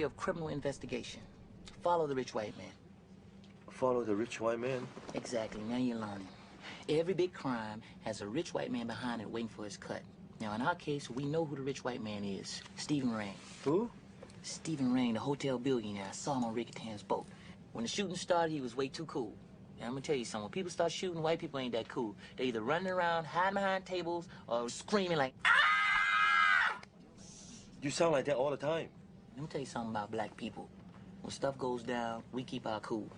of criminal investigation. Follow the rich white man. Follow the rich white man? Exactly, now you're learning. Every big crime has a rich white man behind it waiting for his cut. Now, in our case, we know who the rich white man is. Stephen Rain. Who? Stephen Rain, the hotel billionaire. I saw him on Ricky Tan's boat. When the shooting started, he was way too cool. And I'm gonna tell you something, when people start shooting, white people ain't that cool. They either running around, hiding behind tables, or screaming like, ah! You sound like that all the time. Let me tell you something about black people. When stuff goes down, we keep our cool.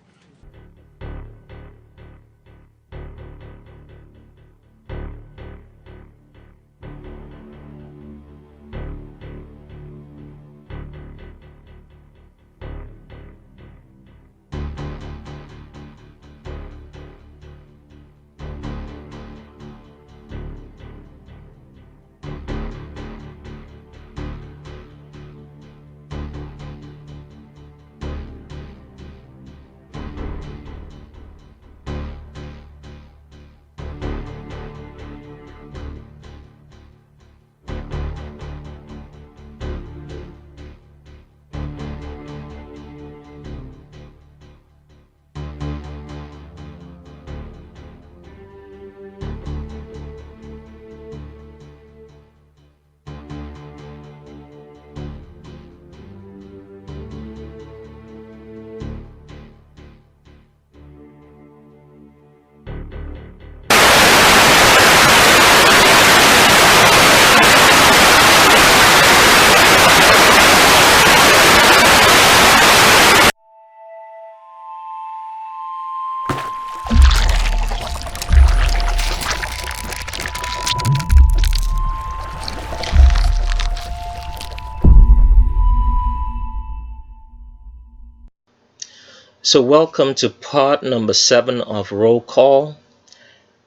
So welcome to part number 7 of Roll Call.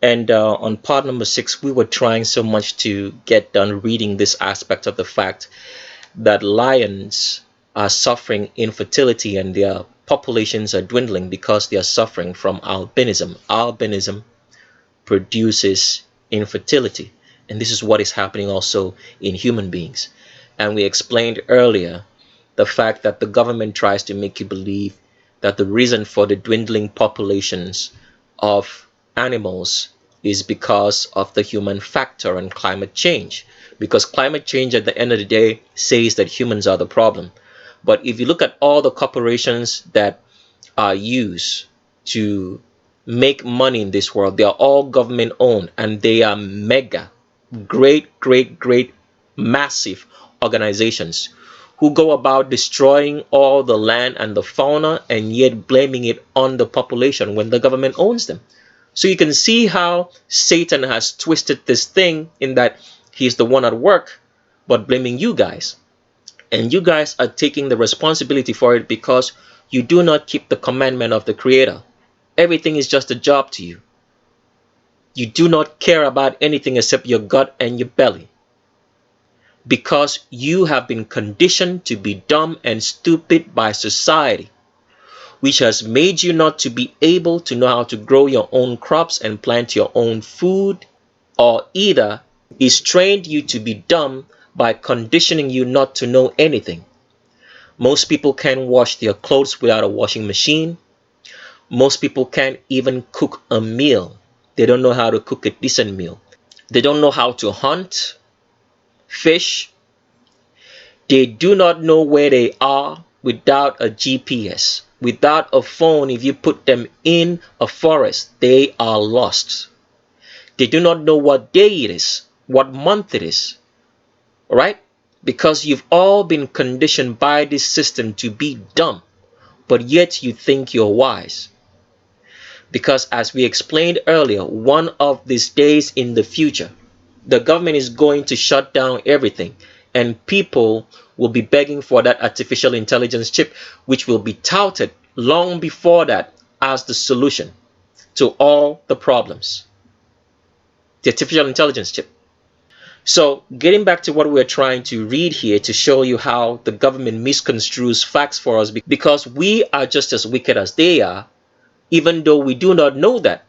And on part number 6, we were trying so much to get done reading this aspect of the fact that lions are suffering infertility and their populations are dwindling because they are suffering from albinism. Albinism produces infertility. And this is what is happening also in human beings. And we explained earlier the fact that the government tries to make you believe that the reason for the dwindling populations of animals is because of the human factor and climate change. Because climate change at the end of the day says that humans are the problem. But if you look at all the corporations that are used to make money in this world, they are all government owned and they are mega, great, massive organizations who go about destroying all the land and the fauna and yet blaming it on the population when the government owns them. So you can see how Satan has twisted this thing in that he's the one at work, but blaming you guys. And you guys are taking the responsibility for it because you do not keep the commandment of the Creator. Everything is just a job to you. You do not care about anything except your gut and your belly. Because you have been conditioned to be dumb and stupid by society, which has made you not to be able to know how to grow your own crops and plant your own food, or either is trained you to be dumb by conditioning you not to know anything. Most people can't wash their clothes without a washing machine. Most people can't even cook a meal. They don't know how to cook a decent meal. They don't know how to hunt, fish. They do not know where they are without a GPS. Without a phone, if you put them in a forest, they are lost. They do not know what day it is, what month it is. All right? Because you've all been conditioned by this system to be dumb, but yet you think you're wise. Because as we explained earlier, one of these days in the future, the government is going to shut down everything and people will be begging for that artificial intelligence chip, which will be touted long before that as the solution to all the problems. The artificial intelligence chip. So getting back to what we're trying to read here to show you how the government misconstrues facts for us, because we are just as wicked as they are, even though we do not know that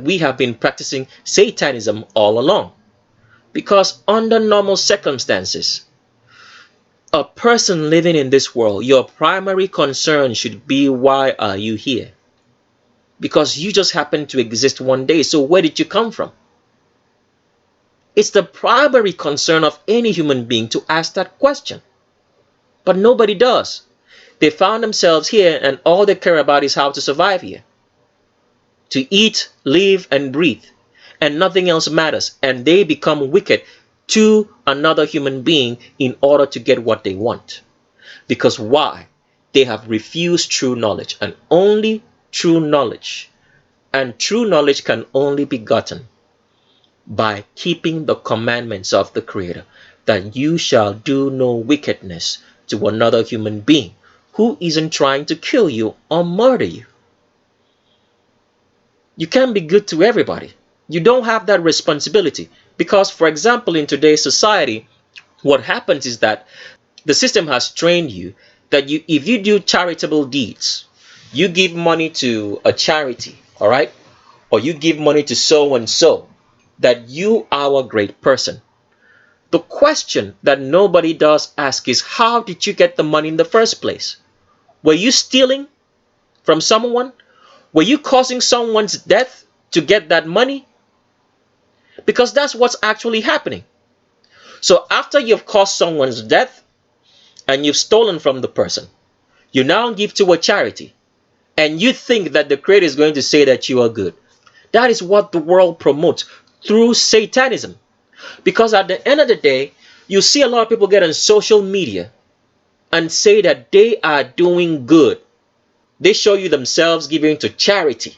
we have been practicing Satanism all along. Because under normal circumstances, A person living in this world, your primary concern should be, why are you here? Because you just happen to exist one day. So where did you come from? It's the primary concern of any human being to ask that question. But nobody does. They found themselves here and all they care about is how to survive here. To eat, live, and breathe. And nothing else matters. And they become wicked to another human being in order to get what they want. Because why? They have refused true knowledge, and only true knowledge. And true knowledge can only be gotten by keeping the commandments of the Creator, that you shall do no wickedness to another human being who isn't trying to kill you or murder you. You can't be good to everybody. You don't have that responsibility. Because, for example, in today's society, what happens is that the system has trained you that if you do charitable deeds, you give money to a charity, all right? Or you give money to so and so, that you are a great person. The question that nobody does ask is, how did you get the money in the first place? Were you stealing from someone? Were you causing someone's death to get that money? Because that's what's actually happening. So after you've caused someone's death and you've stolen from the person, you now give to a charity and you think that the Creator is going to say that you are good. That is what the world promotes through Satanism. Because at the end of the day, you see a lot of people get on social media and say that they are doing good. They show you themselves giving to charity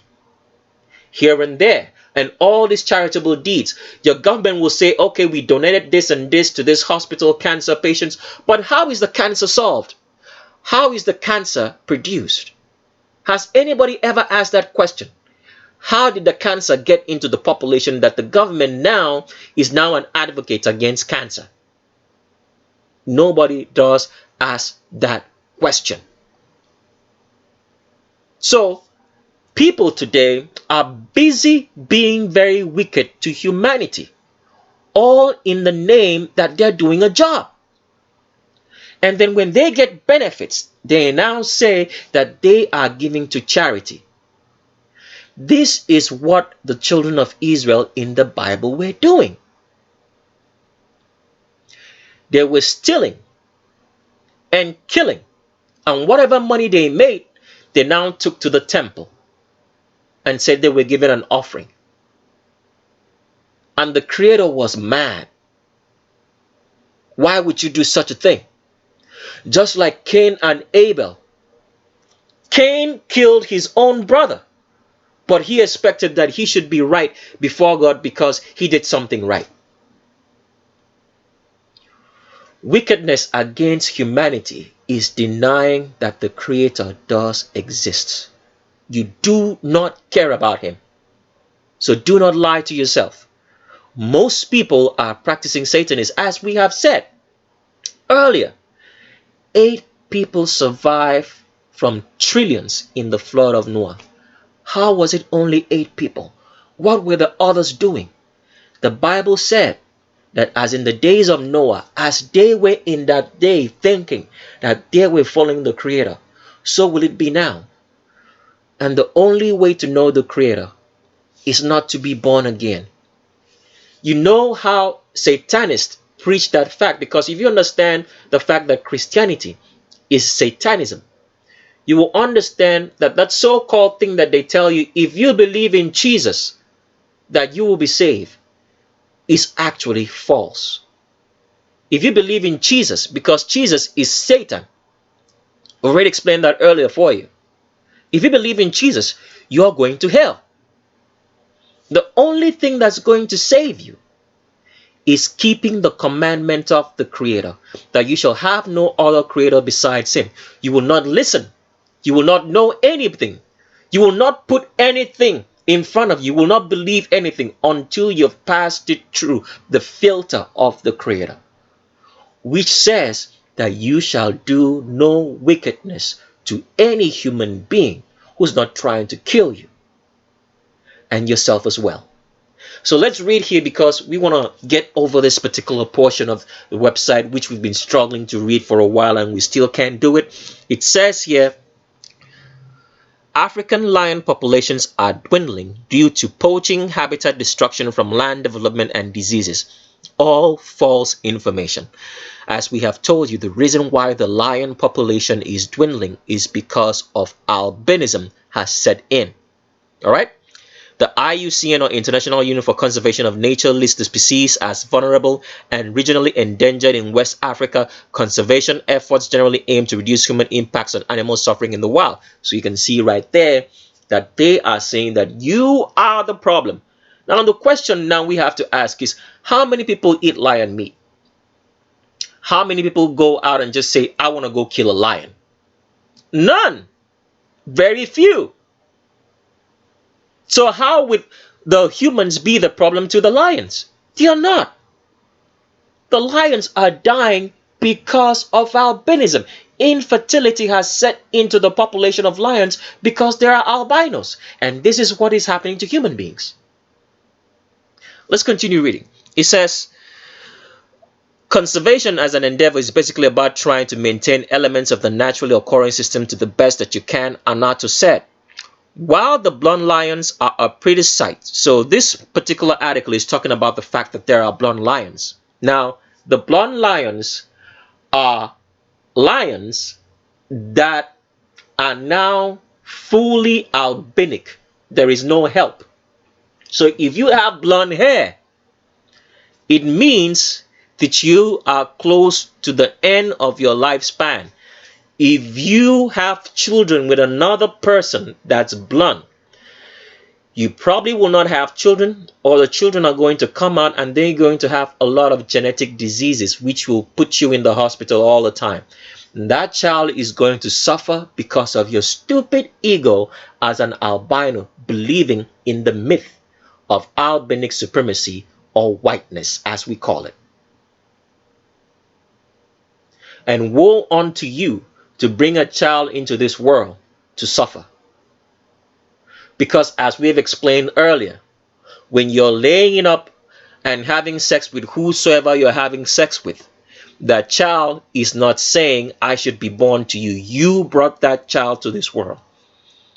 here and there, and all these charitable deeds. Your government will say, okay, we donated this and this to this hospital, cancer patients. But how is the cancer solved? How is the cancer produced? Has anybody ever asked that question? How did the cancer get into the population that the government now is now an advocate against cancer? Nobody does ask that question. So, people today are busy being very wicked to humanity, all in the name that they're doing a job. And then when they get benefits, they now say that they are giving to charity. This is what the children of Israel in the Bible were doing. They were stealing and killing, and whatever money they made, they now took to the temple and said they were giving an offering. And the Creator was mad. Why would you do such a thing? Just like Cain and Abel. Cain killed his own brother, but he expected that he should be right before God because he did something right. Wickedness against humanity is denying that the Creator does exist. You do not care about Him. So do not lie to yourself. Most people are practicing Satanism, as we have said earlier. 8 people survived from trillions in the flood of Noah. How was it only 8 people? What were the others doing? The Bible said that as in the days of Noah, as they were in that day thinking that they were following the Creator, so will it be now. And the only way to know the Creator is not to be born again. You know how Satanists preach that fact, because if you understand the fact that Christianity is Satanism, you will understand that that so-called thing that they tell you, if you believe in Jesus, that you will be saved, is actually false. If you believe in Jesus, because Jesus is Satan, I already explained that earlier for you. If you believe in Jesus, you are going to hell. The only thing that's going to save you is keeping the commandment of the Creator, that you shall have no other Creator besides Him. You will not listen. You will not know anything. You will not put anything in front of you. You will not believe anything until you've passed it through the filter of the Creator, which says that you shall do no wickedness to any human being who's not trying to kill you and yourself as well. So let's read here because we want to get over this particular portion of the website which we've been struggling to read for a while and we still can't do it. It says here, African lion populations are dwindling due to poaching, habitat destruction from land development, and diseases. All false information. As we have told you, the reason why the lion population is dwindling is because of albinism has set in. All right? The IUCN, or International Union for Conservation of Nature, lists the species as vulnerable and regionally endangered in West Africa. Conservation efforts generally aim to reduce human impacts on animal suffering in the wild. So you can see right there that they are saying that you are the problem. Now the question now we have to ask is, how many people eat lion meat? How many people go out and just say, I want to go kill a lion? None. Very few. So how would the humans be the problem to the lions? They are not. The lions are dying because of albinism. Infertility has set into the population of lions because there are albinos. And this is what is happening to human beings. Let's continue reading. It says, conservation as an endeavor is basically about trying to maintain elements of the naturally occurring system to the best that you can. Anato said, while the blond lions are a pretty sight. So this particular article is talking about the fact that there are blond lions. Now, the blond lions are lions that are now fully albinic. There is no help. So if you have blonde hair, it means that you are close to the end of your lifespan. If you have children with another person that's blonde, you probably will not have children, or the children are going to come out and they're going to have a lot of genetic diseases which will put you in the hospital all the time. And that child is going to suffer because of your stupid ego as an albino, believing in the myth of albinic supremacy, or whiteness as we call it. And woe unto you to bring a child into this world to suffer. Because as we have explained earlier, when you're laying up and having sex with whosoever you're having sex with, that child is not saying, I should be born to you. You brought that child to this world.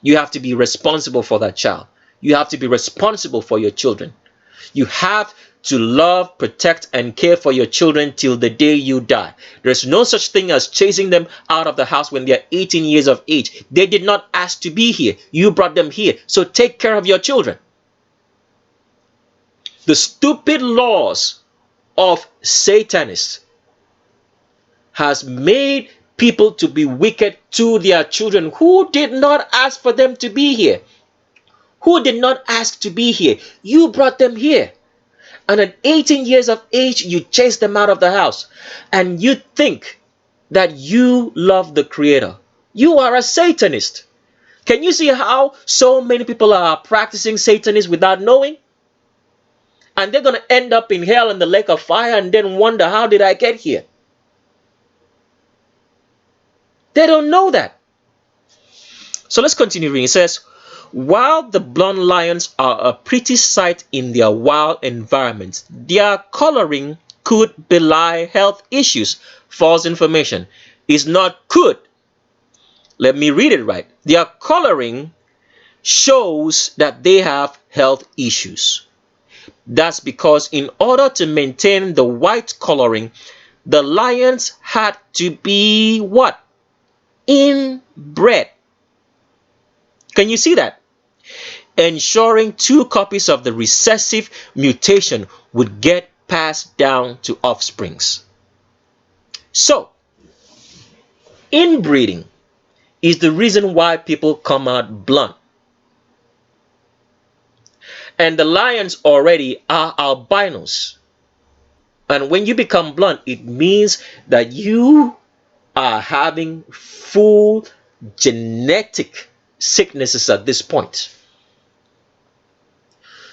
You have to be responsible for that child. You have to be responsible for your children. You have to love, protect, and care for your children till the day you die. There's no such thing as chasing them out of the house when they're 18 years of age. They did not ask to be here. You brought them here. So take care of your children. The stupid laws of Satanists has made people to be wicked to their children who did not ask for them to be here. Who did not ask to be here. You brought them here. And at 18 years of age, you chase them out of the house. And you think that you love the Creator. You are a Satanist. Can you see how so many people are practicing Satanism without knowing? And they're going to end up in hell in the lake of fire and then wonder, how did I get here? They don't know that. So let's continue reading. It says, while the blond lions are a pretty sight in their wild environments, their coloring could belie health issues. False information. Is not could. Let me read it right. Their coloring shows that they have health issues. That's because in order to maintain the white coloring, the lions had to be what? Inbred. Can you see that? Ensuring 2 copies of the recessive mutation would get passed down to offsprings. So, inbreeding is the reason why people come out blonde. And the lions already are albinos. And when you become blonde, it means that you are having full genetic sicknesses at this point.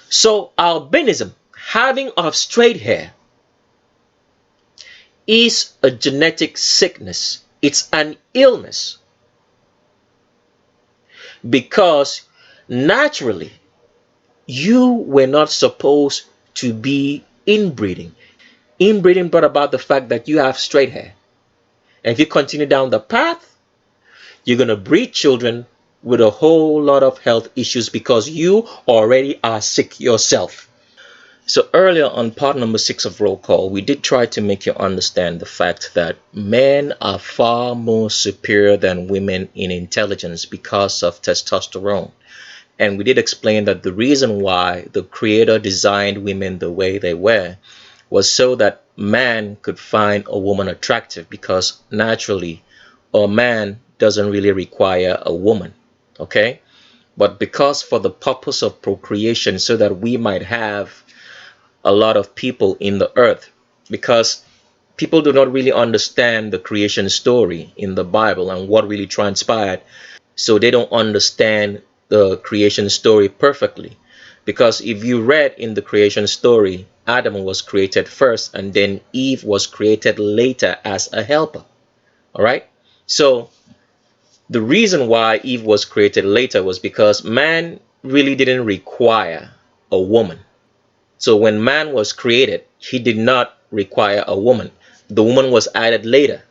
So albinism, having of straight hair, is a genetic sickness. It's an illness. Because naturally, You were not supposed to be inbreeding. Inbreeding brought about the fact that you have straight hair. And if you continue down the path, you're going to breed children with a whole lot of health issues because you already are sick yourself. So earlier on part number 6 of roll call, we did try to make you understand the fact that men are far more superior than women in intelligence because of testosterone. And we did explain that the reason why the Creator designed women the way they were was so that man could find a woman attractive, because naturally a man doesn't really require a woman, okay? But because for the purpose of procreation, so that we might have a lot of people in the earth, because people do not really understand the creation story in the Bible and what really transpired, so they don't understand the creation story perfectly. Because if you read in the creation story, Adam was created first and then Eve was created later as a helper. All right? So the reason why Eve was created later was because man really didn't require a woman. So when man was created, he did not require a woman. The woman was added later.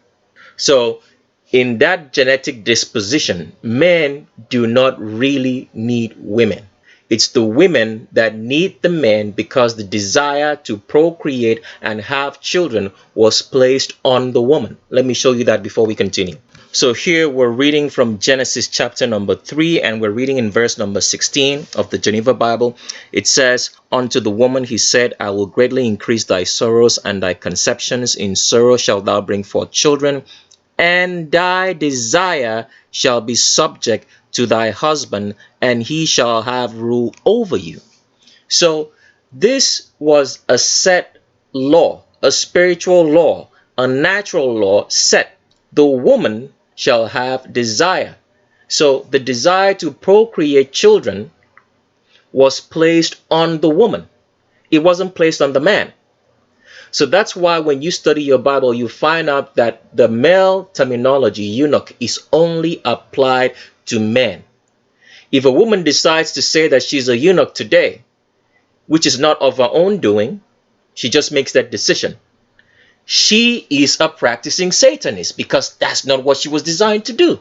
So in that genetic disposition, men do not really need women. It's the women that need the men because the desire to procreate and have children was placed on the woman. Let me show you that before we continue. So here we're reading from Genesis chapter number 3, and we're reading in verse number 16 of the Geneva Bible. It says, "Unto the woman he said, I will greatly increase thy sorrows and thy conceptions. In sorrow shalt thou bring forth children, and thy desire shall be subject to thy husband, and he shall have rule over you." So this was a set law, a spiritual law, a natural law set. The woman shall have desire. So the desire to procreate children was placed on the woman. It wasn't placed on the man. So that's why when you study your Bible, you find out that the male terminology, eunuch, is only applied to men. If a woman decides to say that she's a eunuch today, which is not of her own doing, she just makes that decision, she is a practicing Satanist, because that's not what she was designed to do.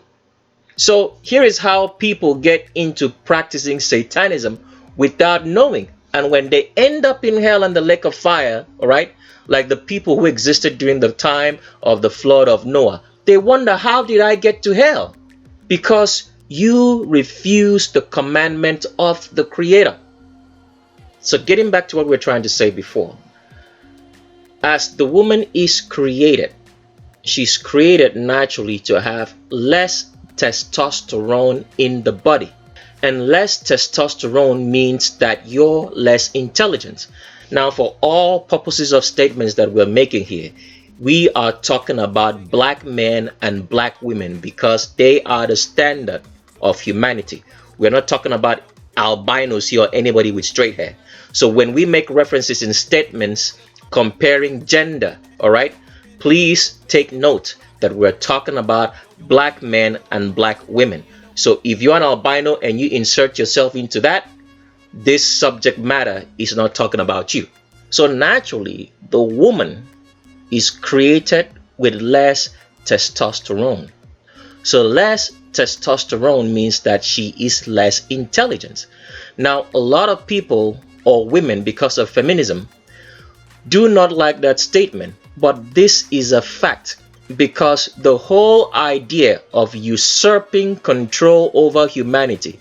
So here is how people get into practicing Satanism without knowing. And when they end up in hell and the lake of fire, all right, like the people who existed during the time of the flood of Noah, they wonder, how did I get to hell? Because you refused the commandment of the Creator. So getting back to what we were trying to say before, as the woman is created, she's created naturally to have less testosterone in the body. And less testosterone means that you're less intelligent. Now, for all purposes of statements that we're making here, we are talking about black men and black women because they are the standard of humanity. We're not talking about albinos here or anybody with straight hair. So when we make references in statements comparing gender, all right, please take note that we're talking about black men and black women. So if you're an albino and you insert yourself into that, this subject matter is not talking about you. So naturally, the woman is created with less testosterone. So less testosterone means that she is less intelligent. Now, a lot of people or women, because of feminism, do not like that statement, but this is a fact, because the whole idea of usurping control over humanity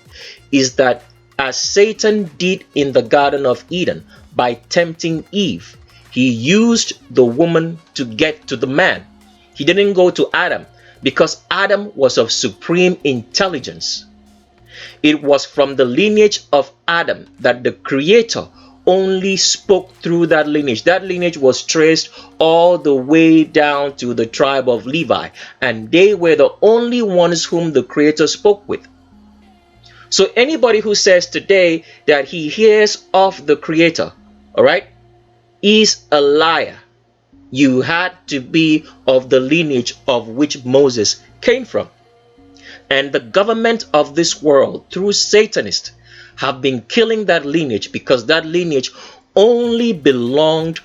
is that, as Satan did in the Garden of Eden by tempting Eve, he used the woman to get to the man. He didn't go to Adam, because Adam was of supreme intelligence. It was from the lineage of Adam that the Creator only spoke through that lineage. That lineage was traced all the way down to the tribe of Levi, and they were the only ones whom the Creator spoke with. So anybody who says today that he hears of the Creator, all right, is a liar. You had to be of the lineage of which Moses came from. And the government of this world, through Satanists, have been killing that lineage because that lineage only belonged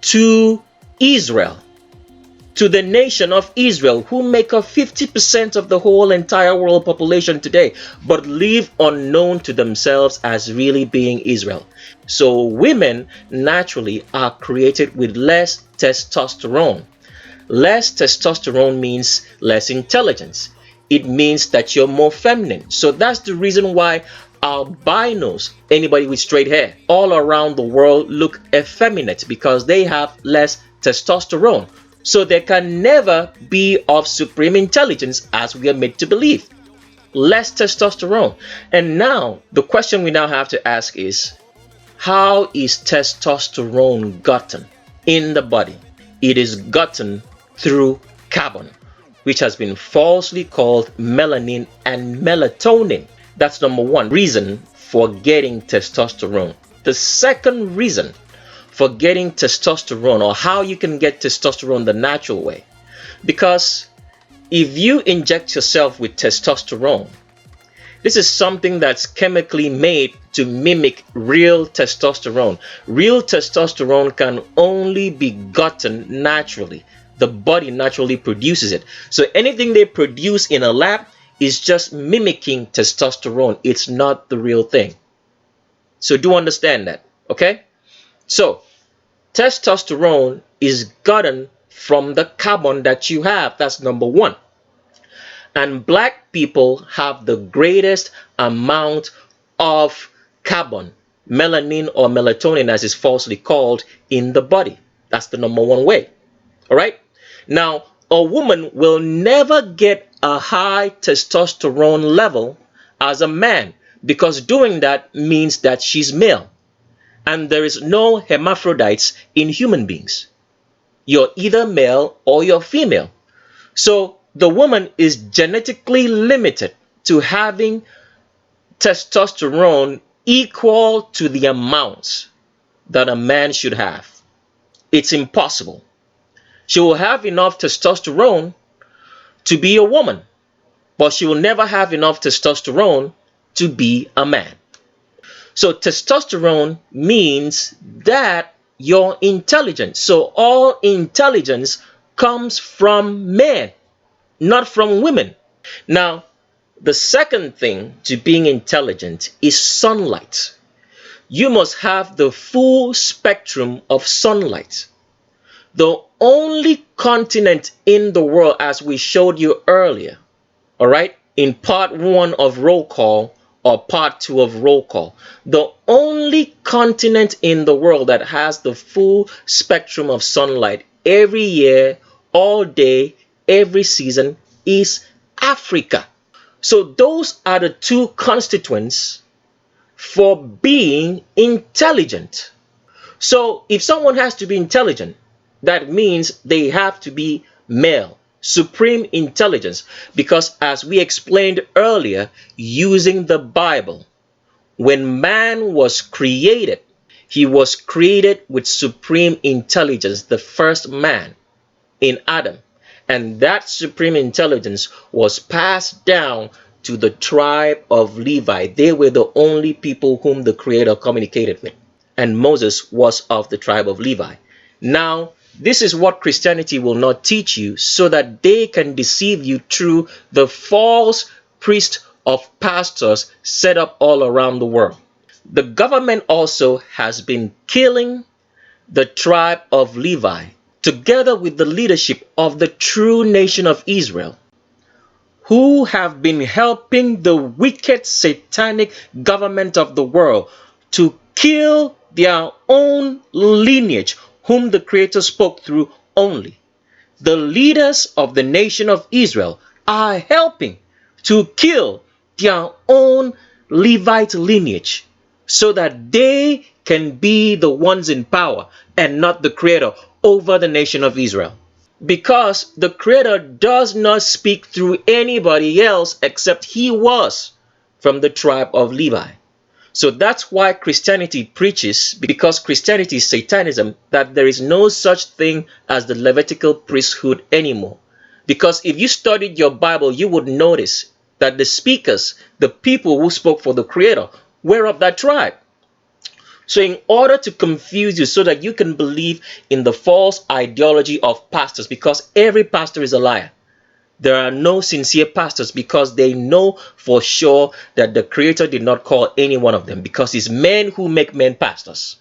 to Israel, to the nation of Israel, who make up 50% of the whole entire world population today, but live unknown to themselves as really being Israel. So women naturally are created with less testosterone. Less testosterone means less intelligence. It means that you're more feminine. So that's the reason why albinos, anybody with straight hair, all around the world look effeminate, because they have less testosterone. So they can never be of supreme intelligence as we are made to believe. Less testosterone. And now the question we now have to ask is, how is testosterone gotten in the body? It is gotten through carbon, which has been falsely called melanin and melatonin. That's number one reason for getting testosterone. The second reason for getting testosterone, or how you can get testosterone the natural way, because if you inject yourself with testosterone, this is something that's chemically made to mimic real testosterone. Real testosterone can only be gotten naturally. The body naturally produces it. So anything they produce in a lab is just mimicking testosterone. It's not the real thing. So do understand that, okay? So testosterone is gotten from the carbon that you have. That's number one. And black people have the greatest amount of carbon, melanin or melatonin as it's falsely called, in the body. That's the number one way. All right. Now, a woman will never get a high testosterone level as a man, because doing that means that she's male. And there is no hermaphrodites in human beings. You're either male or you're female. So the woman is genetically limited to having testosterone equal to the amounts that a man should have. It's impossible. She will have enough testosterone to be a woman, but she will never have enough testosterone to be a man. So testosterone means that you're intelligent. So all intelligence comes from men, not from women. Now, the second thing to being intelligent is sunlight. You must have the full spectrum of sunlight. The only continent in the world, as we showed you earlier, all right, in part 1 of roll call or part 2 of roll call, the only continent in the world that has the full spectrum of sunlight every year, all day, every season is Africa. So those are the two constituents for being intelligent. So if someone has to be intelligent, that means they have to be male, supreme intelligence, because as we explained earlier, using the Bible, when man was created, he was created with supreme intelligence, the first man in Adam. And that supreme intelligence was passed down to the tribe of Levi. They were the only people whom the Creator communicated with. And Moses was of the tribe of Levi. Now, this is what Christianity will not teach you, so that they can deceive you through the false priest of pastors set up all around the world. The government also has been killing the tribe of Levi, together with the leadership of the true nation of Israel, who have been helping the wicked satanic government of the world to kill their own lineage, whom the Creator spoke through only. The leaders of the nation of Israel are helping to kill their own Levite lineage, so that they can be the ones in power and not the Creator over the nation of Israel. Because the Creator does not speak through anybody else except He was from the tribe of Levi. So that's why Christianity preaches, because Christianity is Satanism, that there is no such thing as the Levitical priesthood anymore. Because if you studied your Bible, you would notice that the speakers, the people who spoke for the Creator, we're of that tribe. So in order to confuse you so that you can believe in the false ideology of pastors, because every pastor is a liar. There are no sincere pastors because they know for sure that the Creator did not call any one of them, because it's men who make men pastors.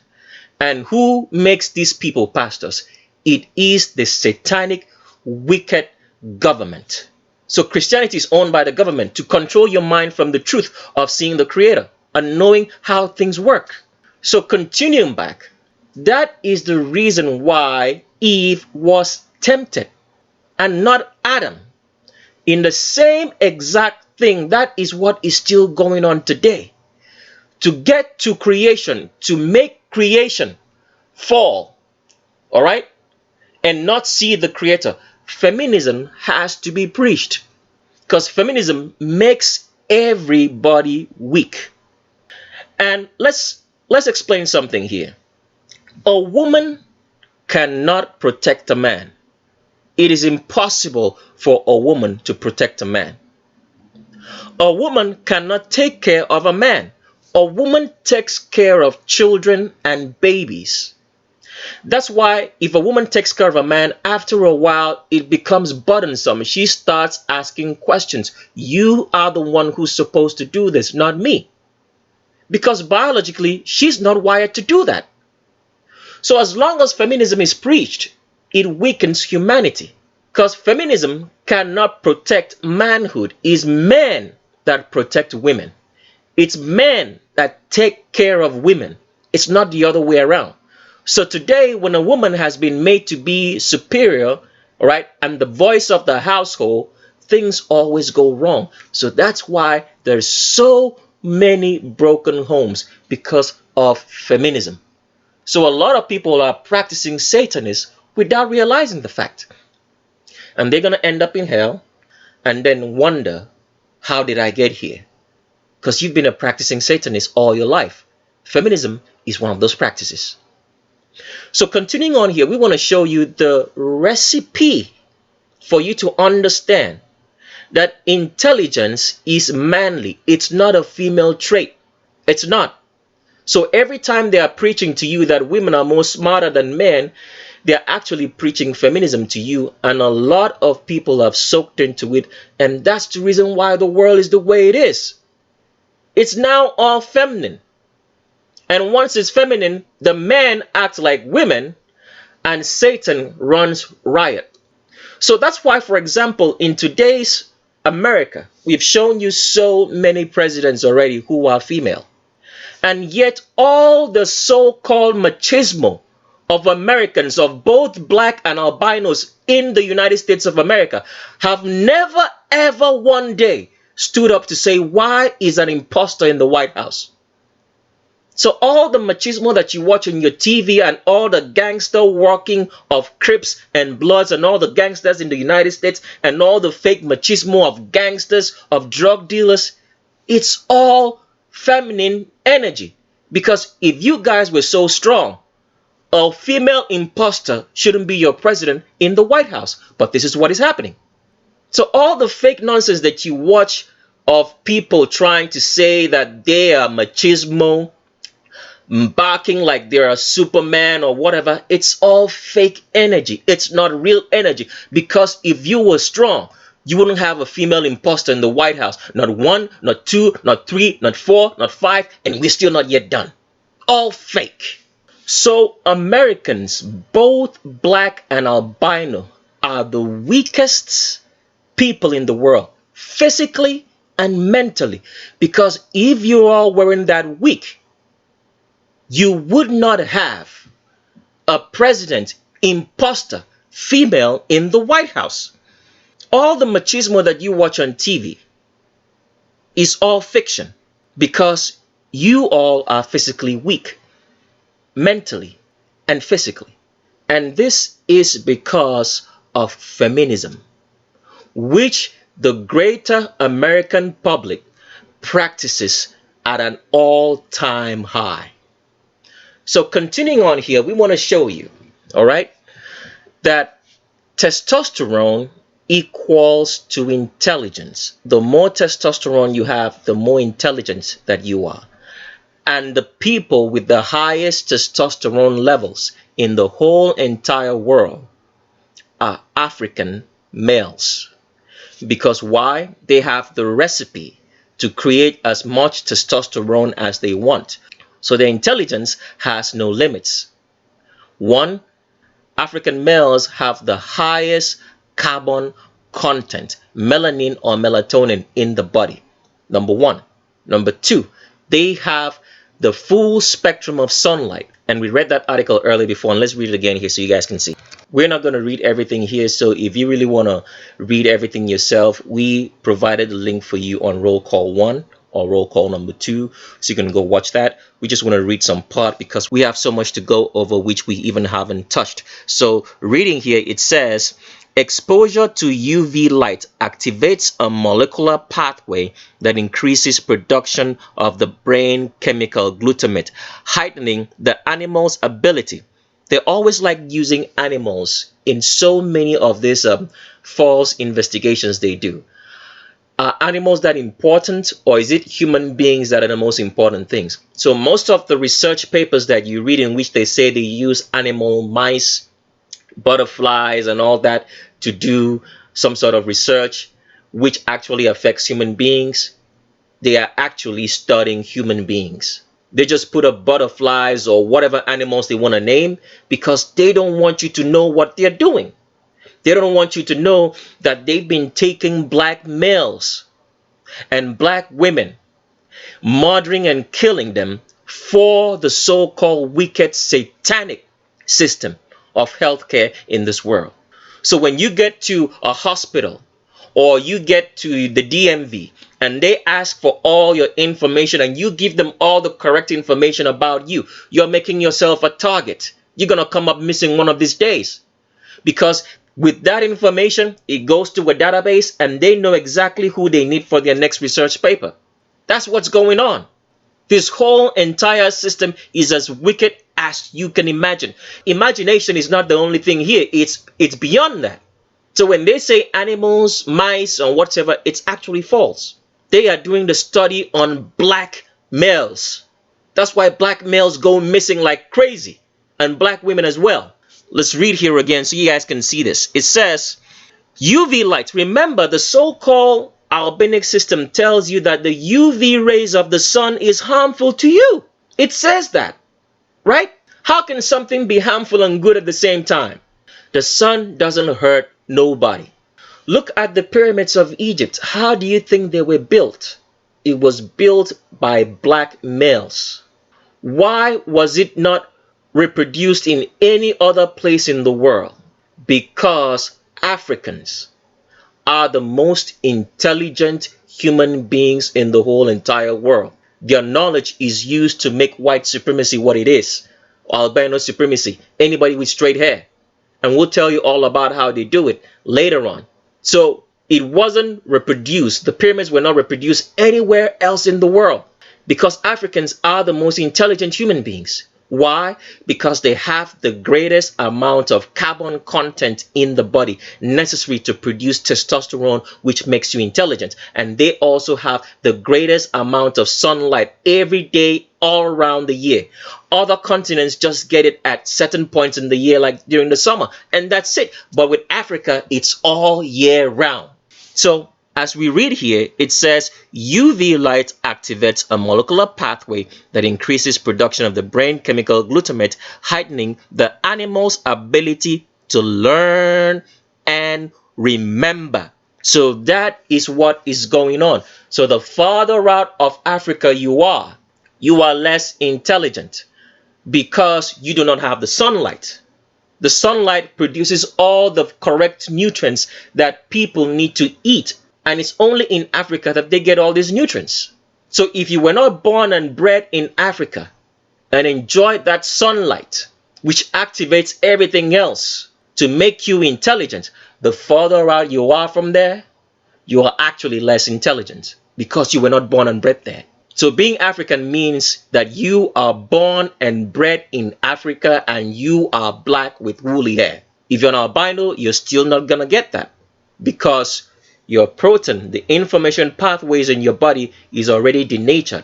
And who makes these people pastors? It is the satanic, wicked government. So Christianity is owned by the government to control your mind from the truth of seeing the Creator and knowing how things work. So continuing back, that is the reason why Eve was tempted and not Adam. In the same exact thing, that is what is still going on today. To get to creation, to make creation fall, all right, and not see the Creator, feminism has to be preached, because feminism makes everybody weak. And let's explain something here. A woman cannot protect a man. It is impossible for a woman to protect a man. A woman cannot take care of a man. A woman takes care of children and babies. That's why if a woman takes care of a man, after a while it becomes burdensome. She starts asking questions. You are the one who's supposed to do this, not me. Because biologically, she's not wired to do that. So as long as feminism is preached, it weakens humanity. Because feminism cannot protect manhood. It's men that protect women. It's men that take care of women. It's not the other way around. So today, when a woman has been made to be superior, right, and the voice of the household, things always go wrong. So that's why there's so many broken homes, because of feminism. So a lot of people are practicing Satanism without realizing the fact. And they're going to end up in hell and then wonder, how did I get here? Because you've been a practicing Satanist all your life. Feminism is one of those practices. So continuing on here, we want to show you the recipe for you to understand that intelligence is manly. It's not a female trait. It's not. So every time they are preaching to you that women are more smarter than men, they're actually preaching feminism to you, and a lot of people have soaked into it, and that's the reason why the world is the way it is. It's now all feminine. And once it's feminine, the men act like women, and Satan runs riot. So that's why, for example, in today's America, we've shown you so many presidents already who are female. And yet all the so-called machismo of Americans, of both black and albinos in the United States of America, have never ever one day stood up to say, why is an imposter in the White House? So all the machismo that you watch on your TV and all the gangster walking of Crips and Bloods and all the gangsters in the United States and all the fake machismo of gangsters, of drug dealers, it's all feminine energy. Because if you guys were so strong, a female imposter shouldn't be your president in the White House. But this is what is happening. So all the fake nonsense that you watch of people trying to say that they are machismo, barking like they're a Superman or whatever, it's all fake energy. It's not real energy. Because if you were strong, you wouldn't have a female imposter in the White House. Not one, not two, not three, not four, not five, and we're still not yet done. All fake. So Americans, both black and albino, are the weakest people in the world, physically and mentally. Because if you are wearing that weak, you would not have a president, imposter, female in the White House. All the machismo that you watch on TV is all fiction, because you all are physically weak, mentally and physically. And this is because of feminism, which the greater American public practices at an all-time high. So continuing on here, we want to show you, all right, that testosterone equals to intelligence. The more testosterone you have, the more intelligent that you are. And the people with the highest testosterone levels in the whole entire world are African males. Because why? They have the recipe to create as much testosterone as they want. So their intelligence has no limits. One, African males have the highest carbon content, melanin or melatonin in the body. Number one. Number two, they have the full spectrum of sunlight. And we read that article earlier before, and let's read it again here so you guys can see. We're not going to read everything here, so if you really want to read everything yourself, we provided a link for you on Roll Call 1 or Roll Call number 2, so you can go watch that. We just want to read some part because we have so much to go over which we even haven't touched. So reading here, it says, exposure to UV light activates a molecular pathway that increases production of the brain chemical glutamate, heightening the animal's ability. They always like using animals in so many of these false investigations they do. Are animals that important, or is it human beings that are the most important things? So most of the research papers that you read in which they say they use animal, mice, butterflies and all that to do some sort of research which actually affects human beings, they are actually studying human beings. They just put up butterflies or whatever animals they want to name because they don't want you to know what they're doing. They don't want you to know that they've been taking black males and black women, murdering and killing them for the so-called wicked satanic system of healthcare in this world. So when you get to a hospital or you get to the DMV and they ask for all your information and you give them all the correct information about you, you're making yourself a target. You're going to come up missing one of these days. Because with that information, it goes to a database and they know exactly who they need for their next research paper. That's what's going on. This whole entire system is as wicked as you can imagine. Imagination is not the only thing here. It's beyond that. So when they say animals, mice, or whatever, it's actually false. They are doing the study on black males. That's why black males go missing like crazy, and black women as well. Let's read here again so you guys can see this. It says, UV light. Remember, the so-called Albinic system tells you that the UV rays of the sun is harmful to you. It says that, right? How can something be harmful and good at the same time? The sun doesn't hurt nobody. Look at the pyramids of Egypt. How do you think they were built? It was built by black males. Why was it not reproduced in any other place in the world? Because Africans are the most intelligent human beings in the whole entire world. Their knowledge is used to make white supremacy what it is, albino supremacy, anybody with straight hair. And we'll tell you all about how they do it later on. So it wasn't reproduced. The pyramids were not reproduced anywhere else in the world because Africans are the most intelligent human beings. Why? Because they have the greatest amount of carbon content in the body necessary to produce testosterone, which makes you intelligent. And they also have the greatest amount of sunlight every day, all around the year. Other continents just get it at certain points in the year, like during the summer, and that's it. But with Africa, it's all year round. So as we read here, it says UV light activates a molecular pathway that increases production of the brain chemical glutamate, heightening the animal's ability to learn and remember. So that is what is going on. So the farther out of Africa you are less intelligent because you do not have the sunlight. The sunlight produces all the correct nutrients that people need to eat. And it's only in Africa that they get all these nutrients. So if you were not born and bred in Africa and enjoyed that sunlight, which activates everything else to make you intelligent, the further out you are from there, you are actually less intelligent because you were not born and bred there. So being African means that you are born and bred in Africa and you are black with woolly hair. If you're an albino, you're still not going to get that because your protein, the information pathways in your body is already denatured.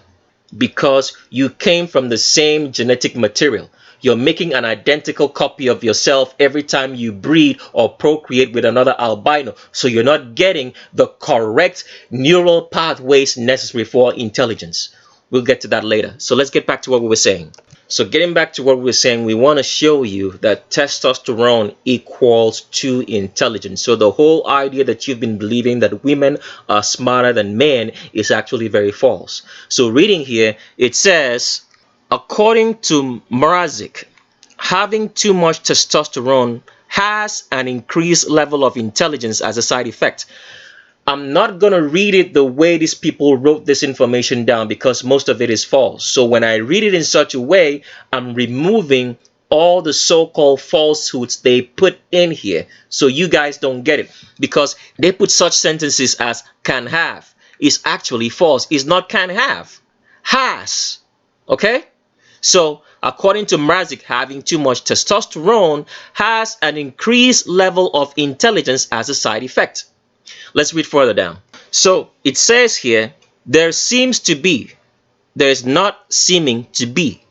because you came from the same genetic material. You're making an identical copy of yourself every time you breed or procreate with another albino. So you're not getting the correct neural pathways necessary for intelligence. We'll get to that later. So let's get back to what we were saying. So getting back to what we were saying, we want to show you that testosterone equals to intelligence. So the whole idea that you've been believing that women are smarter than men is actually very false. So reading here, it says, according to Mrazek, having too much testosterone has an increased level of intelligence as a side effect. I'm not going to read it the way these people wrote this information down because most of it is false. So when I read it in such a way, I'm removing all the so-called falsehoods they put in here so you guys don't get it, because they put such sentences as can have is actually false. It's not can have, has. Okay? So according to Mrazek, having too much testosterone has an increased level of intelligence as a side effect. Let's read further down. So it says here, there is not seeming to be.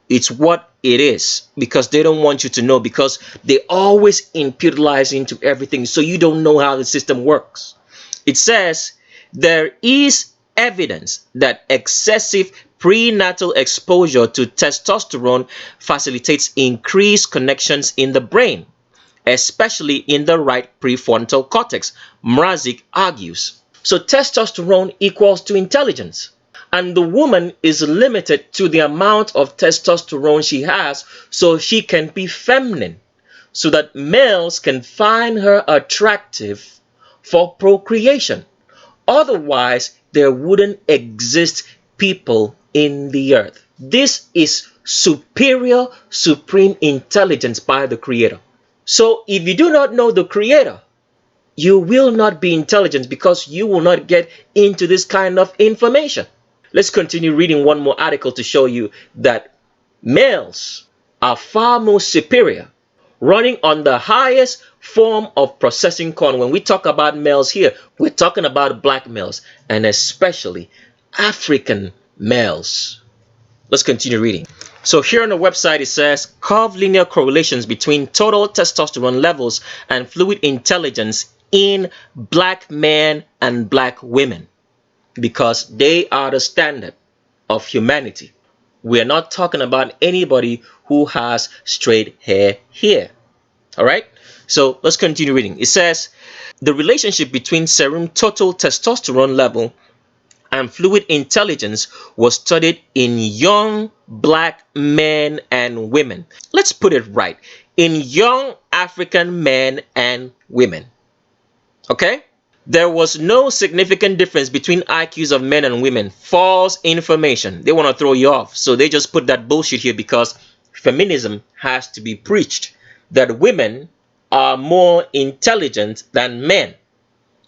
It's what it is, because they don't want you to know, because they always impute lies into everything, so you don't know how the system works. It says, there is evidence that excessive prenatal exposure to testosterone facilitates increased connections in the brain, especially in the right prefrontal cortex, Mrazek argues. So testosterone equals to intelligence. And the woman is limited to the amount of testosterone she has so she can be feminine, so that males can find her attractive for procreation. Otherwise, there wouldn't exist people in the earth. This is superior, supreme intelligence by the Creator. So if you do not know the Creator, you will not be intelligent, because you will not get into this kind of information. Let's continue reading one more article to show you that males are far more superior, running on the highest form of processing corn. When we talk about males here, we're talking about black males, and especially African males. Let's continue reading. So here on the website it says, curve linear correlations between total testosterone levels and fluid intelligence in black men and black women, because they are the standard of humanity. We are not talking about anybody who has straight hair here. All right, so let's continue reading. It says, the relationship between serum total testosterone level and fluid intelligence was studied in young black men and women. Let's put it right, in young African men and women. Okay? There was no significant difference between IQs of men and women. False information. They want to throw you off. So they just put that bullshit here because feminism has to be preached, that women are more intelligent than men.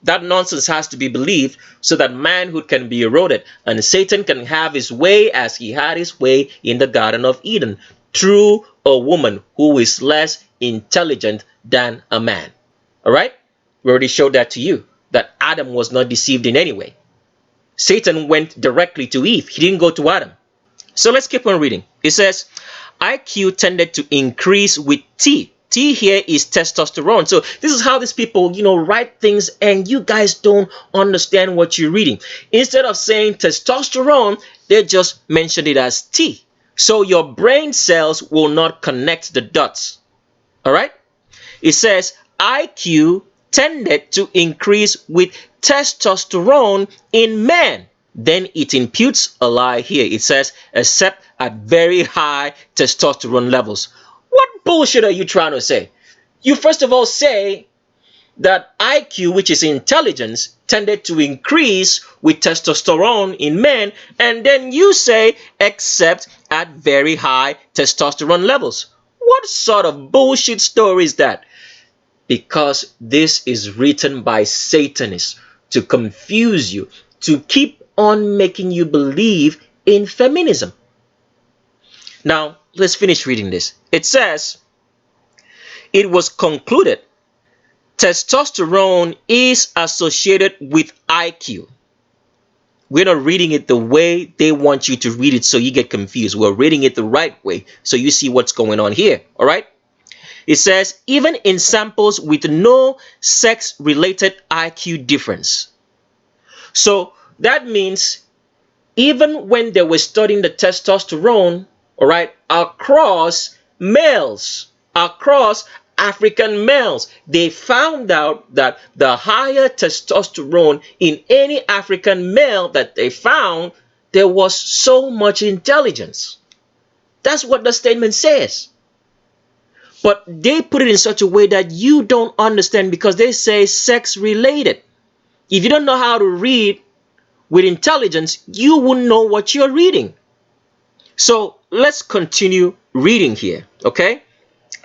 That nonsense has to be believed so that manhood can be eroded and Satan can have his way as he had his way in the Garden of Eden, through a woman who is less intelligent than a man. All right? We already showed that to you, that Adam was not deceived in any way. Satan went directly to Eve. He didn't go to Adam. So let's keep on reading. It says, IQ tended to increase with T. T here is testosterone. So this is how these people, write things, and you guys don't understand what you're reading. Instead of saying testosterone, they just mention it as T. So your brain cells will not connect the dots. All right? It says IQ tended to increase with testosterone in men. Then it imputes a lie here. It says, except at very high testosterone levels. What bullshit are you trying to say? You first of all say that IQ, which is intelligence, tended to increase with testosterone in men, and then you say, except at very high testosterone levels. What sort of bullshit story is that? Because this is written by Satanists to confuse you, to keep on making you believe in feminism. Now, let's finish reading this. It says, it was concluded testosterone is associated with IQ. We're not reading it the way they want you to read it so you get confused. We're reading it the right way so you see what's going on here. All right? It says, even in samples with no sex-related IQ difference. So that means even when they were studying the testosterone, all right, across males, across African males, they found out that the higher testosterone in any African male that they found, there was so much intelligence. That's what the statement says. But they put it in such a way that you don't understand because they say sex related. If you don't know how to read with intelligence, you wouldn't know what you're reading. So let's continue reading here, okay?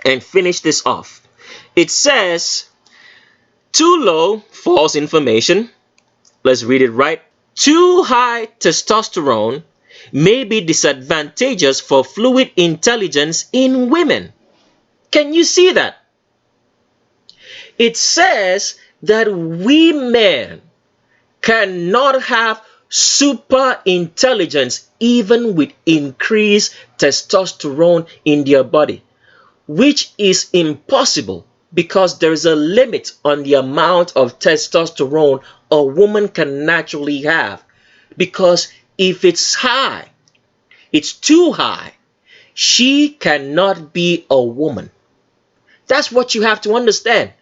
And finish this off. It says, too low, false information. Let's read it right. Too high testosterone may be disadvantageous for fluid intelligence in women. Can you see that? It says that we men cannot have super intelligence even with increased testosterone in their body, which is impossible because there is a limit on the amount of testosterone a woman can naturally have. Because if it's high, it's too high, she cannot be a woman. That's what you have to understand.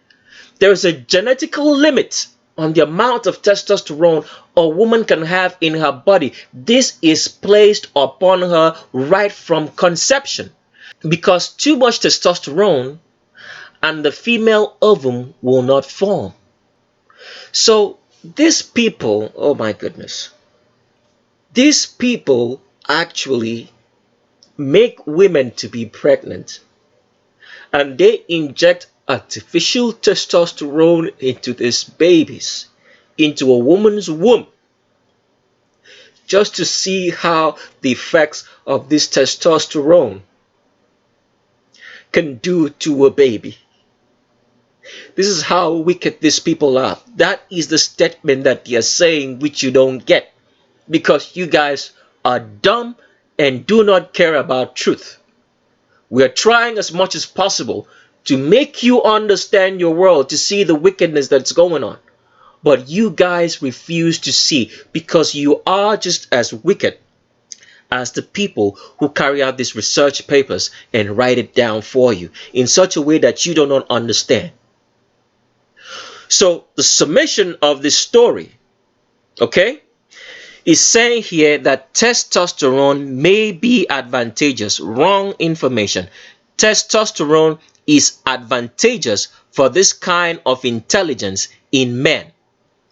There is a genetical limit on the amount of testosterone a woman can have in her body. This is placed upon her right from conception. Because too much testosterone and the female ovum will not form. So these people, oh my goodness, these people actually make women to be pregnant. And they inject artificial testosterone into these babies, into a woman's womb, just to see how the effects of this testosterone can do to a baby. This is how wicked these people are. That is the statement that they are saying, which you don't get, because you guys are dumb and do not care about truth. We are trying as much as possible to make you understand your world, to see the wickedness that's going on. But you guys refuse to see because you are just as wicked as the people who carry out these research papers and write it down for you in such a way that you do not understand. So the summation of this story, okay, is saying here that testosterone may be advantageous. Wrong information. Testosterone is advantageous for this kind of intelligence in men.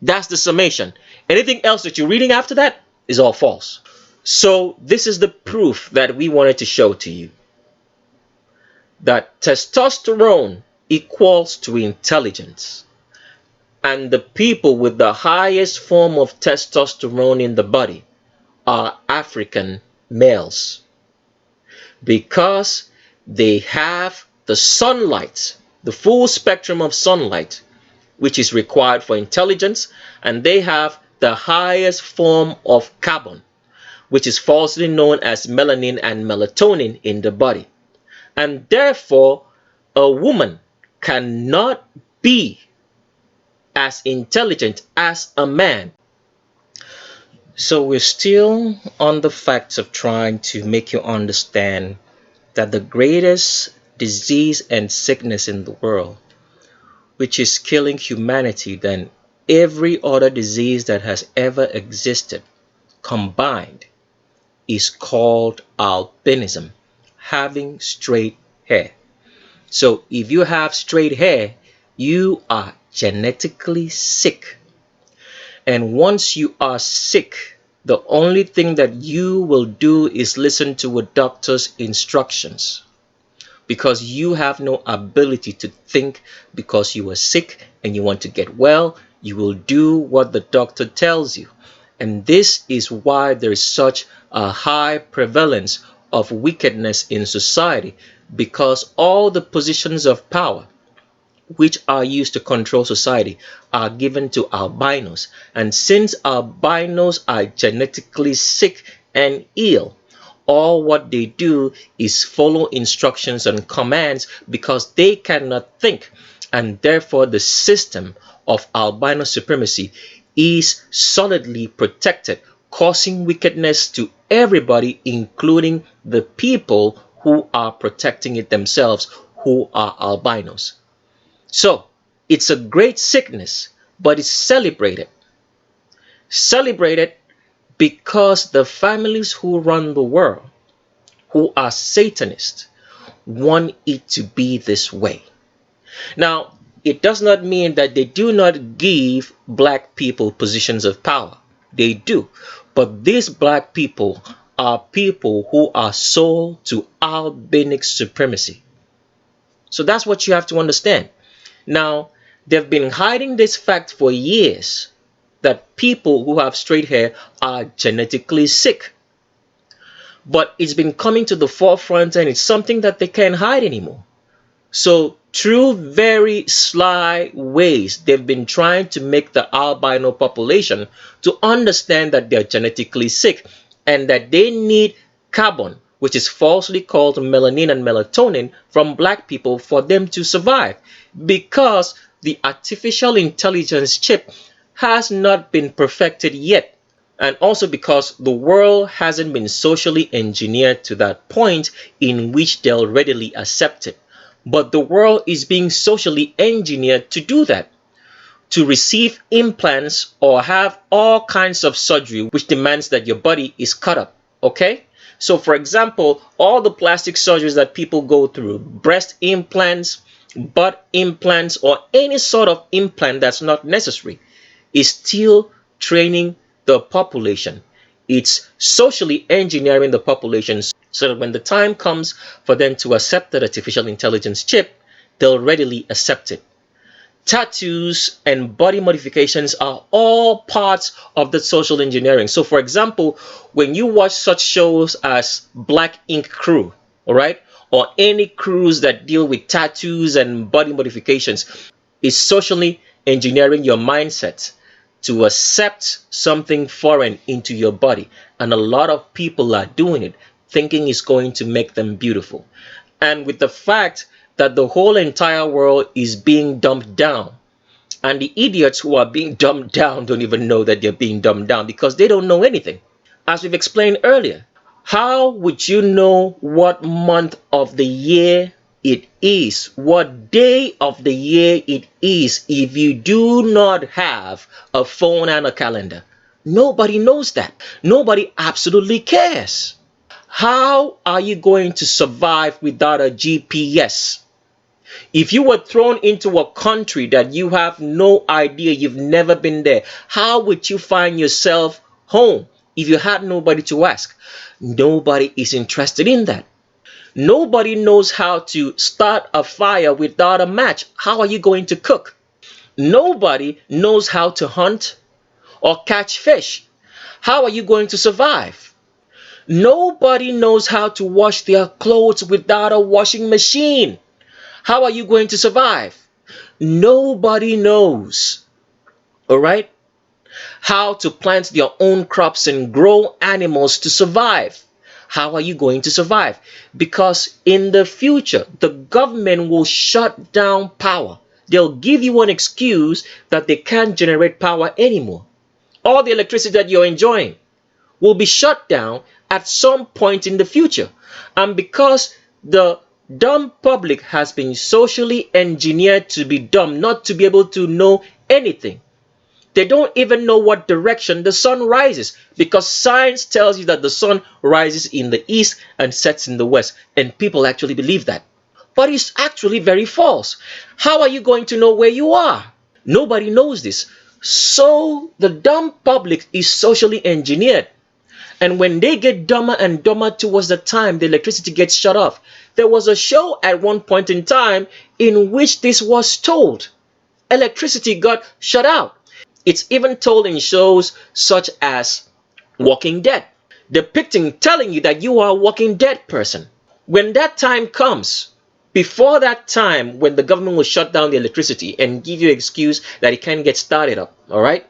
That's the summation. Anything else that you're reading after that is all false. So this is the proof that we wanted to show to you. That testosterone equals to intelligence. And the people with the highest form of testosterone in the body are African males. Because they have the sunlight, the full spectrum of sunlight, which is required for intelligence, and they have the highest form of carbon, which is falsely known as melanin and melatonin in the body. And therefore, a woman cannot be as intelligent as a man. So we're still on the facts of trying to make you understand that the greatest disease and sickness in the world, which is killing humanity than every other disease that has ever existed combined, is called albinism, having straight hair. So if you have straight hair, you are genetically sick. And once you are sick, the only thing that you will do is listen to a doctor's instructions, because you have no ability to think. Because you are sick and you want to get well, you will do what the doctor tells you. And this is why there is such a high prevalence of wickedness in society, because all the positions of power which are used to control society are given to albinos. And since albinos are genetically sick and ill, all what they do is follow instructions and commands because they cannot think. And therefore, the system of albino supremacy is solidly protected, causing wickedness to everybody, including the people who are protecting it themselves, who are albinos. So, it's a great sickness, but it's celebrated. Celebrated because the families who run the world, who are Satanists, want it to be this way. Now, it does not mean that they do not give black people positions of power. They do. But these black people are people who are sold to albinic supremacy. So that's what you have to understand. Now, they've been hiding this fact for years, that people who have straight hair are genetically sick. But it's been coming to the forefront, and it's something that they can't hide anymore. So through very sly ways, they've been trying to make the albino population to understand that they're genetically sick and that they need carbon, which is falsely called melanin and melatonin, from black people for them to survive, because the artificial intelligence chip has not been perfected yet, and also because the world hasn't been socially engineered to that point in which they'll readily accept it. But the world is being socially engineered to do that, to receive implants or have all kinds of surgery which demands that your body is cut up. Okay? So for example, all the plastic surgeries that people go through, breast implants, butt implants, or any sort of implant that's not necessary, is still training the population. It's socially engineering the population so that when the time comes for them to accept that artificial intelligence chip, they'll readily accept it. Tattoos and body modifications are all parts of the social engineering. So for example, when you watch such shows as Black Ink Crew, all right, or any crews that deal with tattoos and body modifications, is socially engineering your mindset to accept something foreign into your body. And a lot of people are doing it, thinking it's going to make them beautiful. And with the fact that the whole entire world is being dumbed down, and the idiots who are being dumbed down don't even know that they're being dumbed down because they don't know anything. As we've explained earlier, how would you know what month of the year it is, what day of the year it is, if you do not have a phone and a calendar? Nobody knows that. Nobody absolutely cares. How are you going to survive without a GPS? If you were thrown into a country that you have no idea, you've never been there, how would you find yourself home if you had nobody to ask? Nobody is interested in that. Nobody knows how to start a fire without a match. How are you going to cook? Nobody knows how to hunt or catch fish. How are you going to survive? Nobody knows how to wash their clothes without a washing machine. How are you going to survive? Nobody knows, all right, how to plant their own crops and grow animals to survive. How are you going to survive? Because in the future, the government will shut down power. They'll give you an excuse that they can't generate power anymore. All the electricity that you're enjoying will be shut down at some point in the future. And because the dumb public has been socially engineered to be dumb, not to be able to know anything, they don't even know what direction the sun rises, because science tells you that the sun rises in the east and sets in the west, and people actually believe that. But it's actually very false. How are you going to know where you are? Nobody knows this. So the dumb public is socially engineered. And when they get dumber and dumber towards the time the electricity gets shut off, there was a show at one point in time in which this was told. Electricity got shut out. It's even told in shows such as Walking Dead, telling you that you are a Walking Dead person. When that time comes, Before that time, when the government will shut down the electricity and give you an excuse that it can't get started up, all right,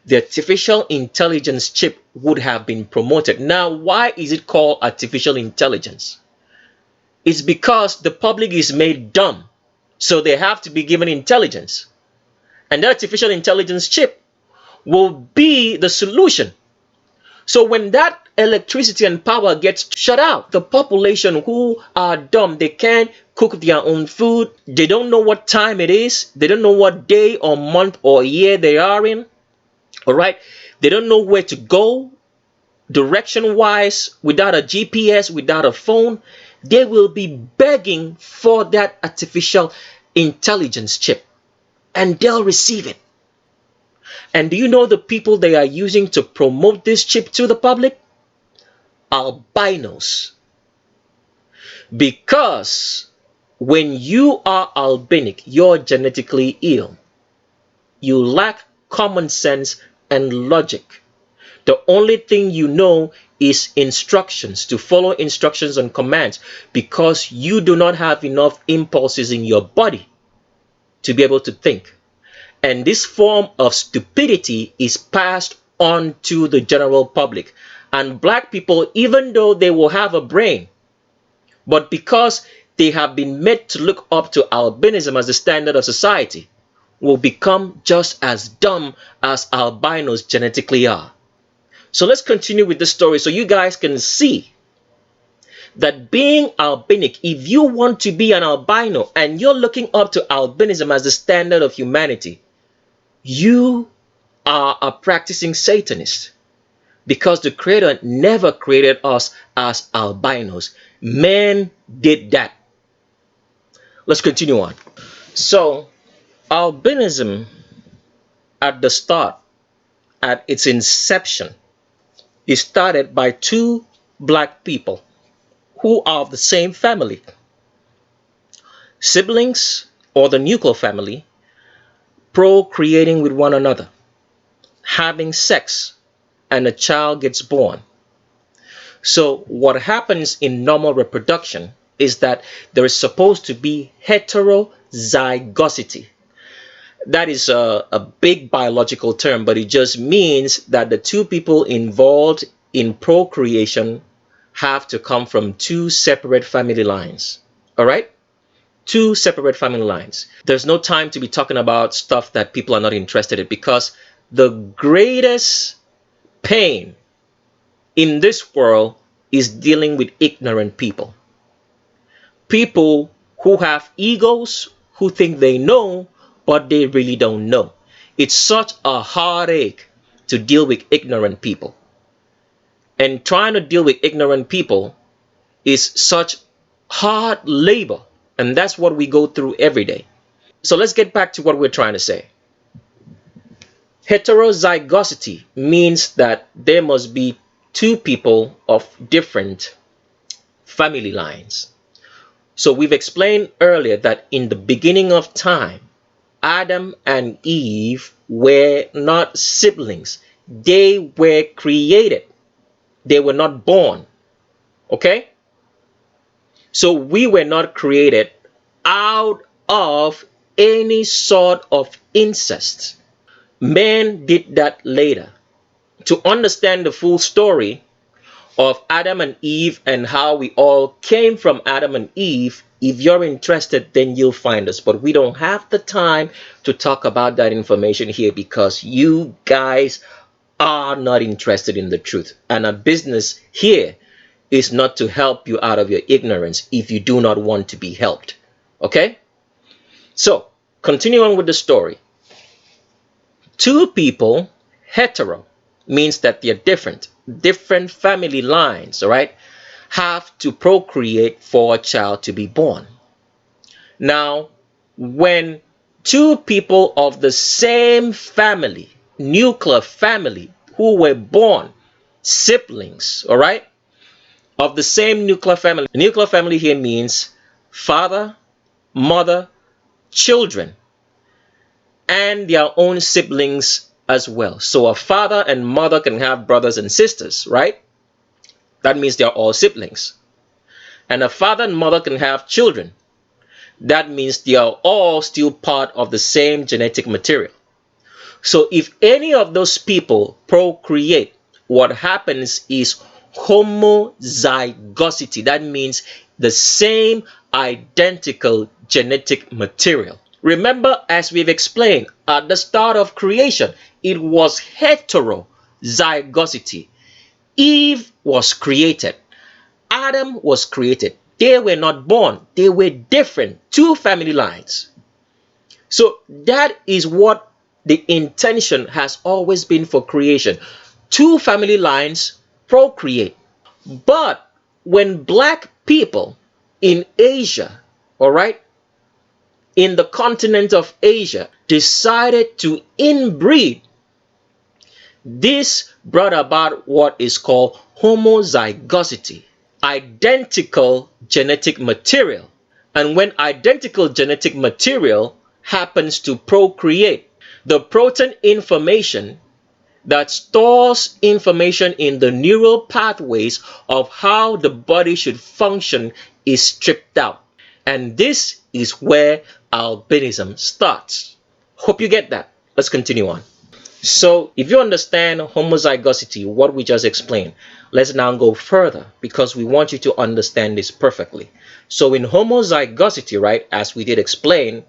the artificial intelligence chip would have been promoted. Now, why is it called artificial intelligence? It's because the public is made dumb, so they have to be given intelligence. And that artificial intelligence chip will be the solution. So when that electricity and power gets shut out, the population who are dumb, they can't cook their own food, they don't know what time it is, they don't know what day or month or year they are in, all right, they don't know where to go direction wise, without a GPS, without a phone, they will be begging for that artificial intelligence chip, and they'll receive it. And do you know the people they are using to promote this chip to the public? Albinos. Because when you are albinic, you're genetically ill. You lack common sense and logic. The only thing you know is instructions, to follow instructions and commands, because you do not have enough impulses in your body to be able to think. And this form of stupidity is passed on to the general public. And black people, even though they will have a brain, but because they have been made to look up to albinism as the standard of society, will become just as dumb as albinos genetically are. So let's continue with the story so you guys can see that being albinic, if you want to be an albino and you're looking up to albinism as the standard of humanity, you are a practicing Satanist, because the Creator never created us as albinos. Man did that. Let's continue on. So, albinism at the start, at its inception, is started by two black people who are of the same family. Siblings, or the nuclear family, procreating with one another, having sex, and a child gets born. So what happens in normal reproduction is that there is supposed to be heterozygosity. That is a big biological term, but it just means that the two people involved in procreation have to come from two separate family lines. All right? Two separate family lines. There's no time to be talking about stuff that people are not interested in, because the greatest pain in this world is dealing with ignorant people. People who have egos, who think they know, but they really don't know. It's such a heartache to deal with ignorant people. And trying to deal with ignorant people is such hard labor. And that's what we go through every day. So let's get back to what we're trying to say. Heterozygosity means that there must be two people of different family lines. So we've explained earlier that in the beginning of time, Adam and Eve were not siblings. They were created. They were not born. Okay? So we were not created out of any sort of incest. Man did that later. To understand the full story of Adam and Eve and how we all came from Adam and Eve, if you're interested, then you'll find us. But we don't have the time to talk about that information here, because you guys are not interested in the truth. And our business here is not to help you out of your ignorance if you do not want to be helped. Okay? So, continue on with the story. Two people, hetero, means that they're different family lines, all right, have to procreate for a child to be born. Now, when two people of the same family, nuclear family, who were born siblings, all right, of the same nuclear family. The nuclear family here means father, mother, children, and their own siblings as well. So a father and mother can have brothers and sisters, right? That means they're all siblings. and a father and mother can have children, that means they are all still part of the same genetic material. So if any of those people procreate, what happens is homozygosity. That means the same identical genetic material. Remember, as we've explained, at the start of creation, it was heterozygosity. Eve was created. Adam was created. They were not born. They were different. Two family lines. So that is what the intention has always been for creation. Two family lines procreate. But when black people in Asia, all right, in the continent of Asia, decided to inbreed, this brought about what is called homozygosity, identical genetic material. And when identical genetic material happens to procreate, the protein information that stores information in the neural pathways of how the body should function is stripped out. And this is where albinism starts. Hope you get that. Let's continue on. So if you understand homozygosity, what we just explained, let's now go further because we want you to understand this perfectly. So in homozygosity, right, as we did explain,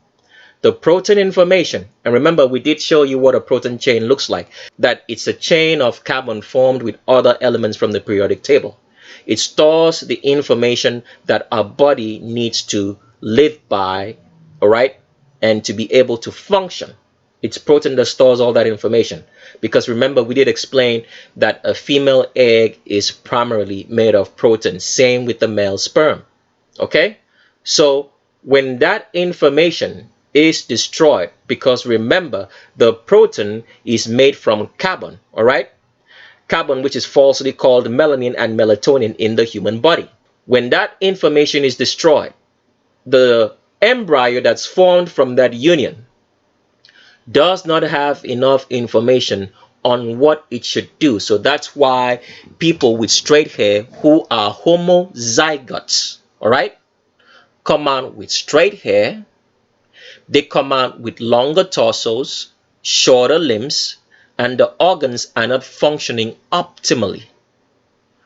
the protein information, and remember we did show you what a protein chain looks like, that it's a chain of carbon formed with other elements from the periodic table. It stores the information that our body needs to live by, all right, and to be able to function. It's protein that stores all that information, because remember we did explain that a female egg is primarily made of protein, same with the male sperm. Okay, so when that information is destroyed, because remember the protein is made from carbon, all right, carbon, which is falsely called melanin and melatonin in the human body. When that information is destroyed, the embryo that's formed from that union does not have enough information on what it should do. So that's why people with straight hair who are homozygotes, all right, come out with straight hair. They come out with longer torsos, shorter limbs, and the organs are not functioning optimally.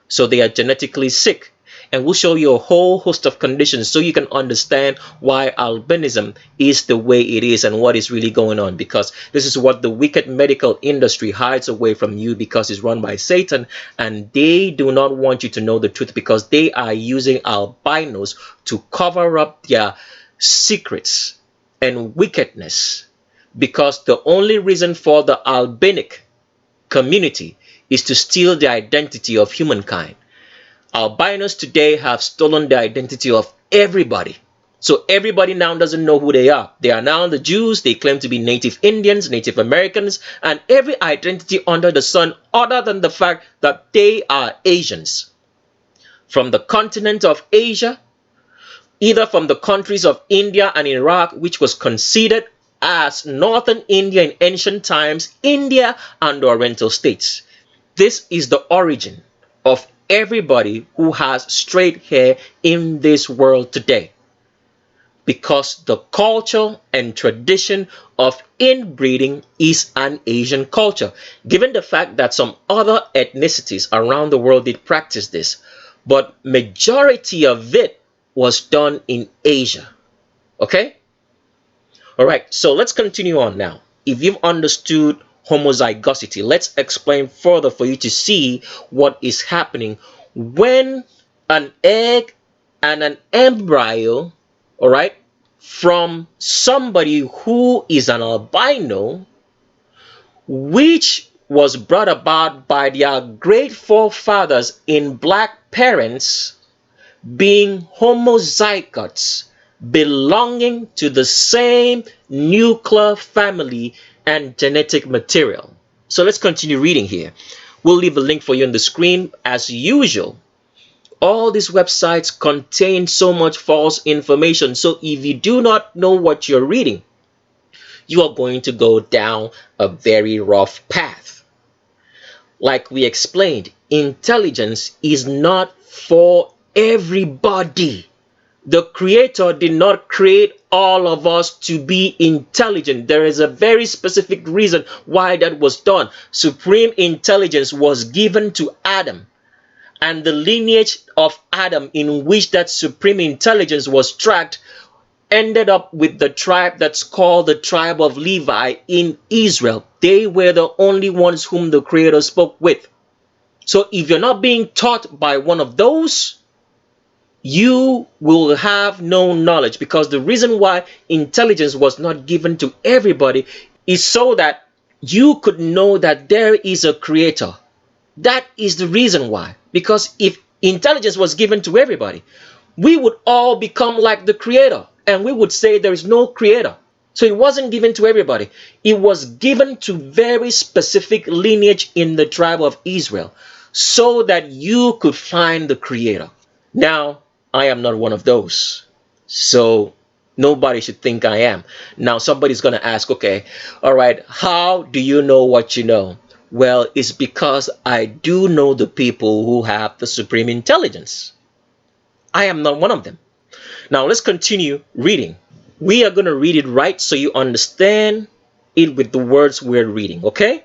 So they are genetically sick. And we'll show you a whole host of conditions so you can understand why albinism is the way it is and what is really going on, because this is what the wicked medical industry hides away from you, because it's run by Satan, and they do not want you to know the truth because they are using albinos to cover up their secrets and wickedness, because the only reason for the albinic community is to steal the identity of humankind. Albinos today have stolen the identity of everybody. So everybody now doesn't know who they are. They are now the Jews. They claim to be Native Indians, Native Americans, and every identity under the sun other than the fact that they are Asians. From the continent of Asia, either from the countries of India and Iraq, which was considered as northern India in ancient times, India and the Oriental states. This is the origin of everybody who has straight hair in this world today, because the culture and tradition of inbreeding is an Asian culture, given the fact that some other ethnicities around the world did practice this, but majority of it was done in Asia. Okay, all right, so let's continue on now. If you've understood homozygosity, let's explain further for you to see what is happening when an egg and an embryo, all right, from somebody who is an albino, which was brought about by their great forefathers in black parents being homozygotes, belonging to the same nuclear family and genetic material. So let's continue reading here. We'll leave a link for you on the screen. As usual, all these websites contain so much false information. So if you do not know what you're reading, you are going to go down a very rough path. Like we explained, intelligence is not for everybody. The Creator did not create all of us to be intelligent. There is a very specific reason why that was done. Supreme intelligence was given to Adam, and the lineage of Adam in which that supreme intelligence was tracked ended up with the tribe that's called the tribe of Levi in Israel. They were the only ones whom the Creator spoke with. So if you're not being taught by one of those, you will have no knowledge, because the reason why intelligence was not given to everybody is so that you could know that there is a Creator. That is the reason why. Because if intelligence was given to everybody, we would all become like the Creator, and we would say there is no Creator. So it wasn't given to everybody. It was given to very specific lineage in the tribe of Israel, so that you could find the Creator. Now, I am not one of those, so nobody should think I am. Now, somebody's going to ask, okay, all right, how do you know what you know? Well, it's because I do know the people who have the supreme intelligence. I am not one of them. Now, let's continue reading. We are going to read it right so you understand it with the words we're reading, okay?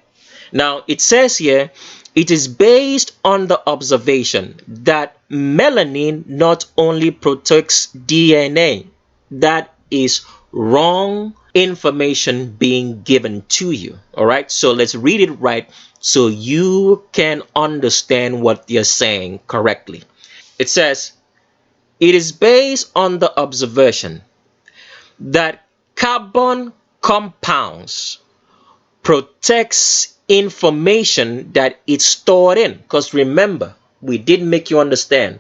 Now, it says here, it is based on the observation that melanin not only protects DNA. That is wrong information being given to you. All right, so let's read it right so you can understand what they're saying correctly. It says, it is based on the observation that carbon compounds protects information that it's stored in. Because remember, we did make you understand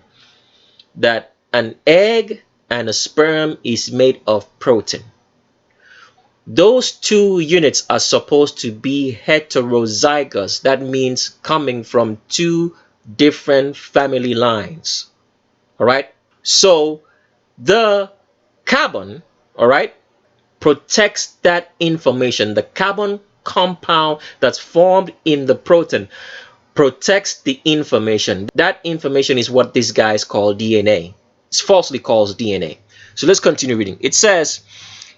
that an egg and a sperm is made of protein. Those two units are supposed to be heterozygous. That means coming from two different family lines. All right. So the carbon, all right, protects that information. The carbon compound that's formed in the protein protects the information. That information is what these guys call DNA. It's falsely called DNA. So let's continue reading. It says,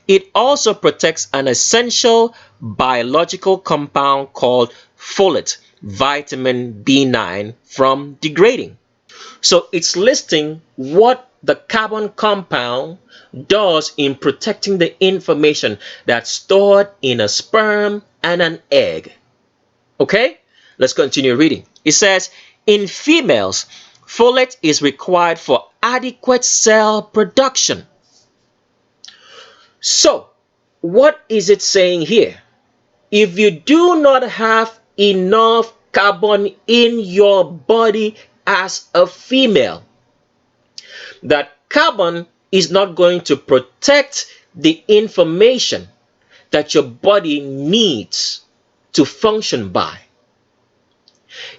it also protects an essential biological compound called folate, vitamin B9, from degrading. So it's listing what the carbon compound does in protecting the information that's stored in a sperm and an egg. Okay, let's continue reading. It says, in females, folate is required for adequate cell production. So, what is it saying here? If you do not have enough carbon in your body as a female, that carbon is not going to protect the information that your body needs to function by.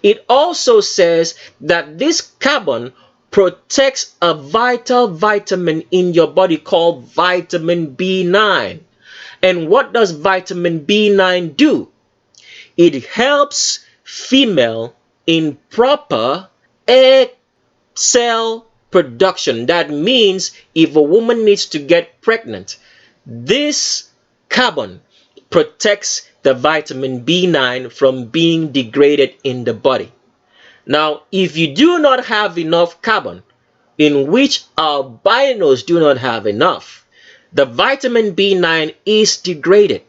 It also says that this carbon protects a vital vitamin in your body called vitamin B9. And what does vitamin B9 do? It helps female in proper egg cell production. That means if a woman needs to get pregnant, this carbon protects the vitamin B9 from being degraded in the body. Now, if you do not have enough carbon, in which albinos do not have enough, the vitamin B9 is degraded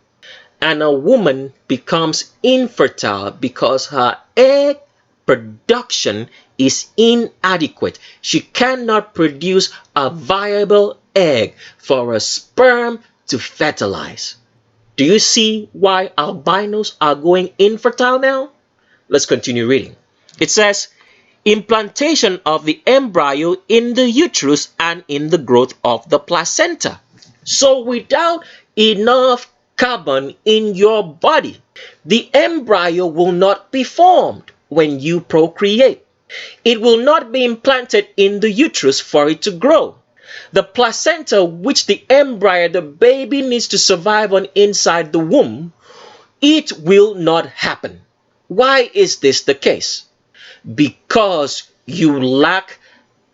and a woman becomes infertile because her egg production is inadequate. She cannot produce a viable egg for a sperm to fertilize. Do you see why albinos are going infertile now? Let's continue reading. It says, implantation of the embryo in the uterus and in the growth of the placenta. So without enough carbon in your body, the embryo will not be formed when you procreate. It will not be implanted in the uterus for it to grow. The placenta, which the embryo, the baby, needs to survive on inside the womb, it will not happen. Why is this the case? Because you lack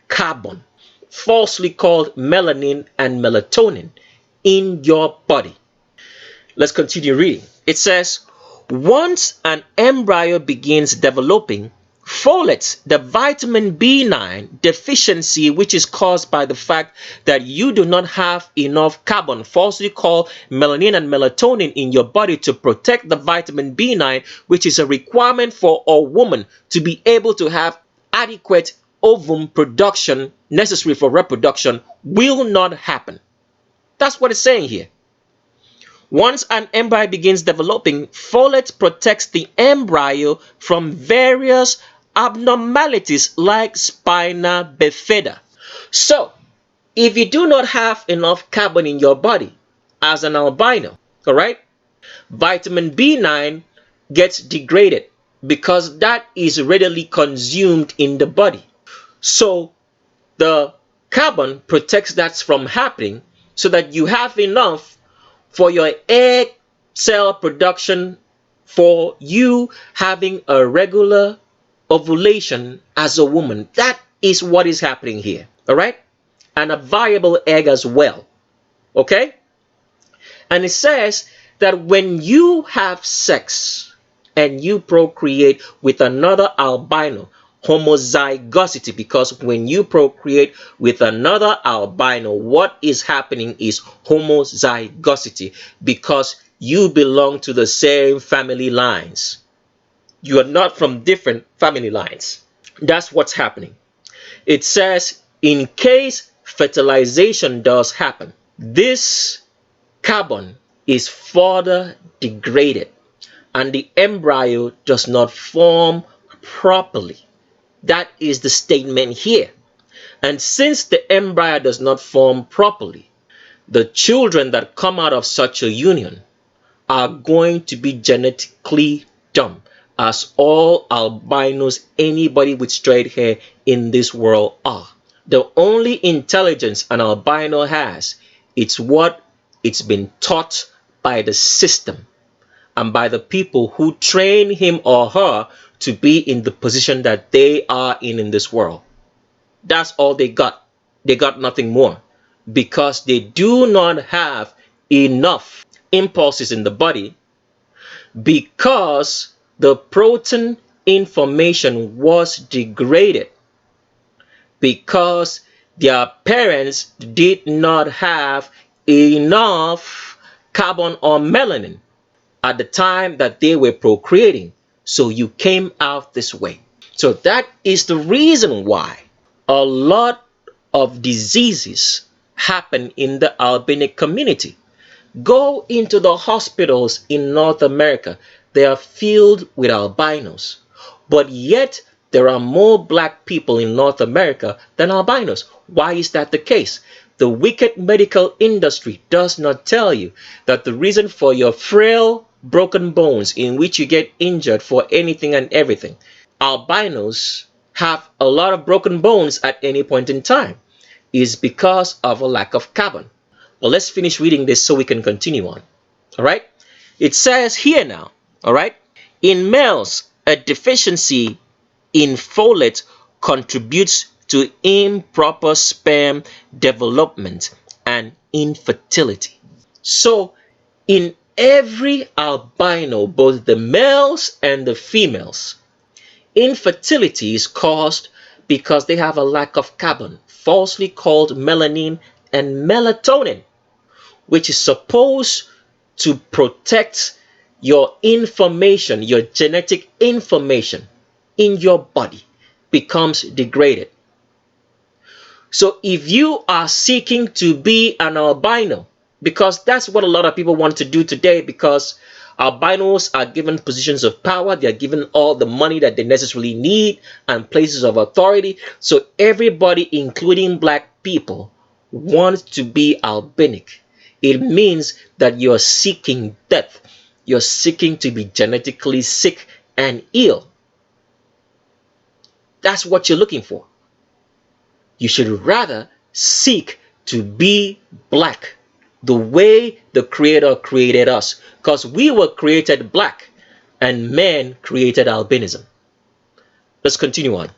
carbon, falsely called melanin and melatonin, in your body. Let's continue reading. It says, once an embryo begins developing, folates, the vitamin B9 deficiency, which is caused by the fact that you do not have enough carbon, falsely called melanin and melatonin, in your body to protect the vitamin B9, which is a requirement for a woman to be able to have adequate ovum production necessary for reproduction, will not happen. That's what it's saying here. Once an embryo begins developing, folate protects the embryo from various abnormalities like spina bifida. So, if you do not have enough carbon in your body as an albino, all right, vitamin B9 gets degraded because that is readily consumed in the body. So, the carbon protects that from happening so that you have enough for your egg cell production, for you having a regular ovulation as a woman. That is what is happening here, all right? And a viable egg as well, okay? And it says that when you have sex and you procreate with another albino, homozygosity, because when you procreate with another albino, what is happening is homozygosity, because you belong to the same family lines. You are not from different family lines. That's what's happening. It says, in case fertilization does happen, this carbon is further degraded and the embryo does not form properly. That is the statement here. And since the embryo does not form properly, the children that come out of such a union are going to be genetically dumb, as all albinos, anybody with straight hair in this world are. The only intelligence an albino has, it's what it's been taught by the system and by the people who train him or her to be in the position that they are in this world. That's all they got. They got nothing more, because they do not have enough impulses in the body, because the protein information was degraded, because their parents did not have enough carbon or melanin at the time that they were procreating. So you came out this way. So that is the reason why a lot of diseases happen in the albinic community. Go into the hospitals in North America. They are filled with albinos. But yet there are more black people in North America than albinos. Why is that the case? The wicked medical industry does not tell you that the reason for your frail, broken bones in which you get injured for anything and everything, albinos have a lot of broken bones at any point in time, is because of a lack of carbon. Well, let's finish reading this so we can continue on. All right. It says here now, all right, in males, a deficiency in folate contributes to improper sperm development and infertility. So in every albino, both the males and the females, infertility is caused because they have a lack of carbon, falsely called melanin and melatonin, which is supposed to protect your information, your genetic information in your body, becomes degraded. So if you are seeking to be an albino, because that's what a lot of people want to do today, because albinos are given positions of power, they are given all the money that they necessarily need and places of authority. So everybody, including black people, wants to be albinic. It means that you're seeking death. You're seeking to be genetically sick and ill. That's what you're looking for. You should rather seek to be black, the way the Creator created us, because we were created black and man created albinism. Let's continue on.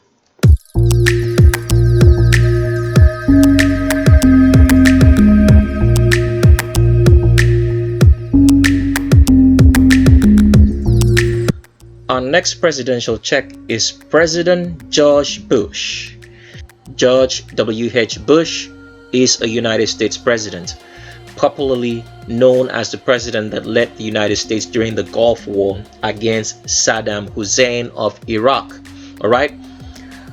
our next presidential check is President George Bush. George W.H. Bush is a United States president, popularly known as the president that led the United States during the Gulf War against Saddam Hussein of Iraq. All right.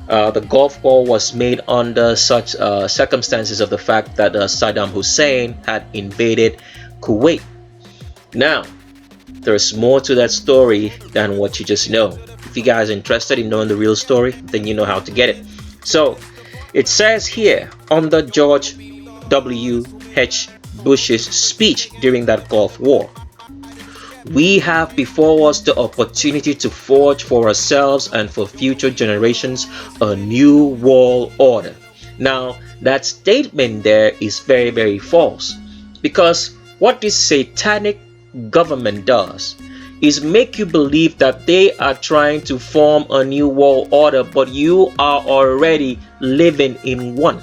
The Gulf War was made under such circumstances of the fact that Saddam Hussein had invaded Kuwait. Now, there's more to that story than what you just know. If you guys are interested in knowing the real story, then you know how to get it. So, it says here under George W.H. Bush's speech during that Gulf War, we have before us the opportunity to forge for ourselves and for future generations a new world order. Now, that statement there is very, very false, because what this satanic government does is make you believe that they are trying to form a new world order, but you are already living in one.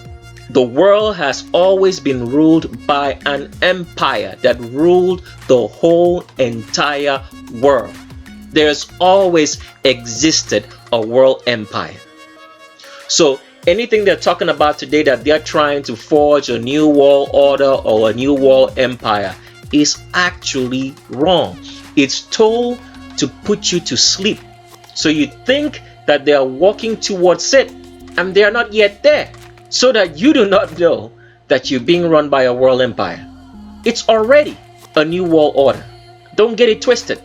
The world has always been ruled by an empire that ruled the whole entire world. There's always existed a world empire. So anything they're talking about today that they're trying to forge a new world order or a new world empire is actually wrong. It's told to put you to sleep. So you think that they are walking towards it, and they are not yet there, so that you do not know that you're being run by a world empire. It's already a new world order. Don't get it twisted.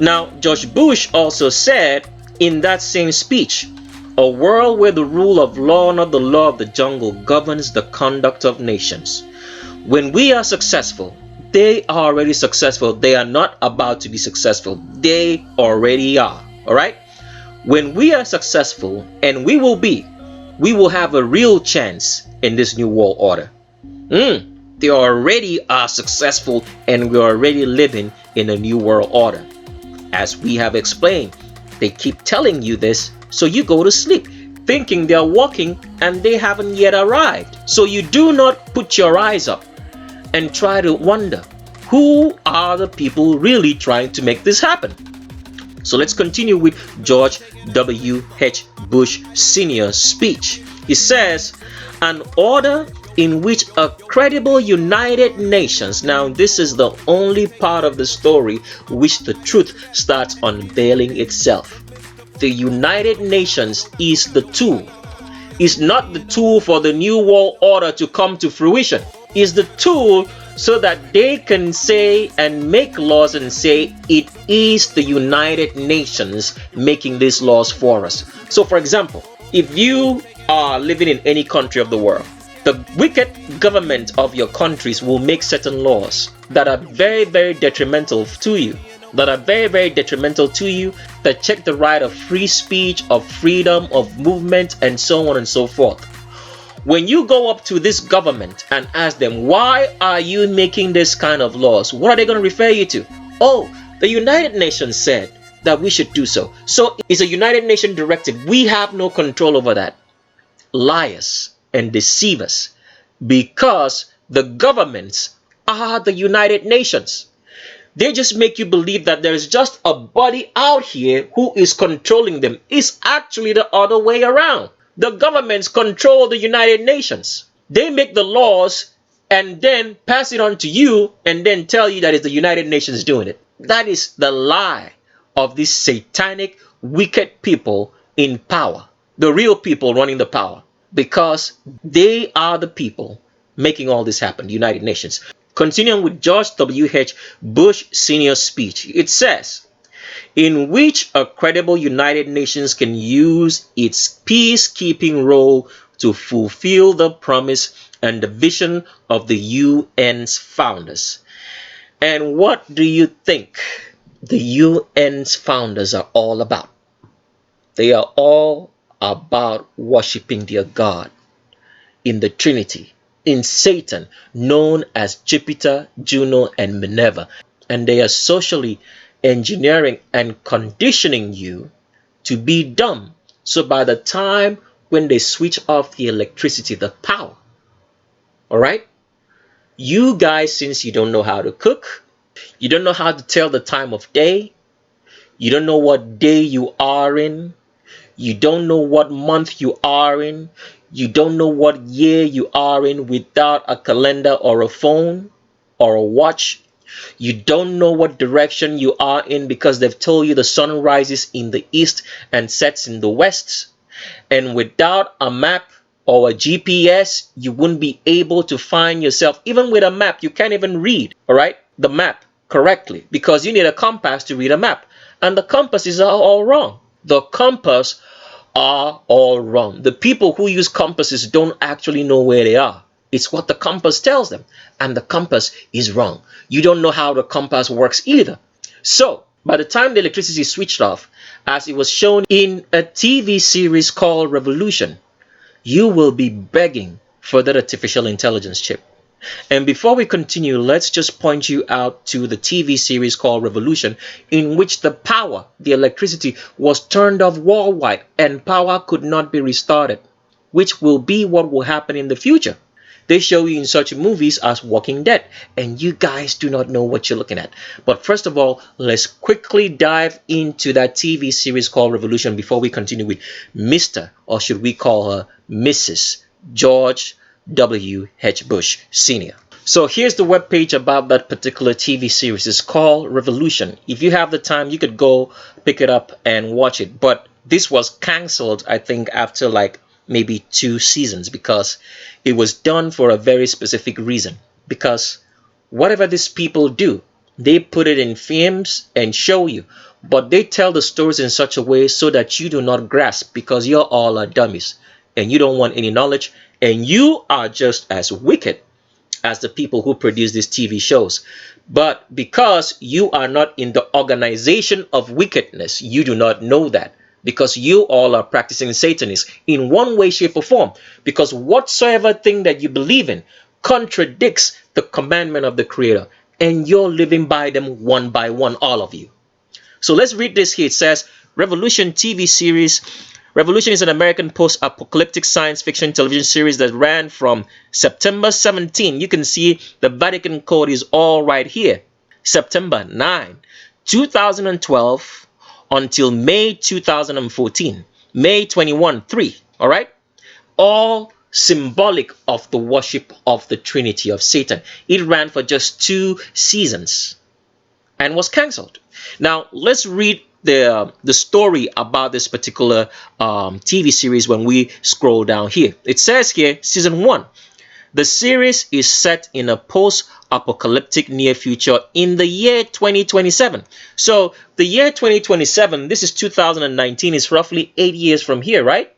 Now, George Bush also said in that same speech, a world where the rule of law, not the law of the jungle, governs the conduct of nations. When we are successful, they are already successful. They are not about to be successful. They already are. All right? When we are successful, and we will have a real chance in this new world order. They already are successful, and we're already living in a new world order. As we have explained, they keep telling you this, so you go to sleep thinking they're walking and they haven't yet arrived. So you do not put your eyes up and try to wonder, who are the people really trying to make this happen? So let's continue with George W.H. Bush Sr.'s speech. He says, an order in which a credible United Nations, now this is the only part of the story which the truth starts unveiling itself. The United Nations is the tool. Is not the tool for the new world order to come to fruition. Is the tool so that they can say and make laws and say it is the United Nations making these laws for us. So for example, if you are living in any country of the world, the wicked government of your countries will make certain laws that are very, very detrimental to you, that check the right of free speech, of freedom, of movement, and so on and so forth. When you go up to this government and ask them, why are you making this kind of laws? What are they going to refer you to? Oh, the United Nations said that we should do so. So it's a United Nations directive. We have no control over that. Liars and deceivers, because the governments are the United Nations. They just make you believe that there is just a body out here who is controlling them. It's actually the other way around. The governments control the United Nations. They make the laws and then pass it on to you and then tell you that it's the United Nations doing it. That is the lie of these satanic, wicked people in power. The real people running the power. Because they are the people making all this happen, the United Nations. Continuing with George W.H. Bush Sr.'s speech, it says, in which a credible United Nations can use its peacekeeping role to fulfill the promise and the vision of the UN's founders. And what do you think the UN's founders are all about? They are all about worshiping their God in the Trinity, in Satan, known as Jupiter, Juno, and Minerva. And they are socially engineering and conditioning you to be dumb. So by the time when they switch off the electricity, the power, all right, you guys, since you don't know how to cook, you don't know how to tell the time of day, You don't know what day you are in. You don't know what month you are in. You don't know what year you are in without a calendar or a phone or a watch. You don't know what direction you are in because they've told you the sun rises in the east and sets in the west. And without a map or a GPS, you wouldn't be able to find yourself. Even with a map, you can't even read, all right, the map correctly because you need a compass to read a map. And the compasses are all wrong. The compass are all wrong. The people who use compasses don't actually know where they are. It's what the compass tells them. And the compass is wrong. You don't know how the compass works either. So, by the time the electricity switched off, as it was shown in a TV series called Revolution, you will be begging for that artificial intelligence chip. And before we continue, let's just point you out to the TV series called Revolution, in which the power, the electricity, was turned off worldwide and power could not be restarted, which will be what will happen in the future. They show you in such movies as Walking Dead, and you guys do not know what you're looking at. But first of all, let's quickly dive into that TV series called Revolution before we continue with Mr., or should we call her Mrs. George W. H. Bush Sr. So here's the webpage about that particular TV series. It's called Revolution. If you have the time, you could go pick it up and watch it. But this was cancelled, I think, after like maybe 2 seasons because it was done for a very specific reason. Because whatever these people do, they put it in films and show you. But they tell the stories in such a way so that you do not grasp because you're all are dummies and you don't want any knowledge. And you are just as wicked as the people who produce these TV shows. But because you are not in the organization of wickedness, you do not know that. Because you all are practicing Satanism in one way, shape, or form. Because whatsoever thing that you believe in contradicts the commandment of the Creator. And you're living by them one by one, all of you. So let's read this here. It says, Revolution TV series. Revolution is an American post-apocalyptic science fiction television series that ran from September 17. You can see the Vatican Code is all right here. September 9, 2012 until May 2014. May 21, 3. All right? All symbolic of the worship of the Trinity of Satan. It ran for just 2 seasons and was cancelled. Now, let's read the story about this particular TV series when we scroll down here. It says here, season 1. The series is set in a post-apocalyptic near future in the year 2027. So the year 2027, this is 2019, is roughly 8 years from here, right?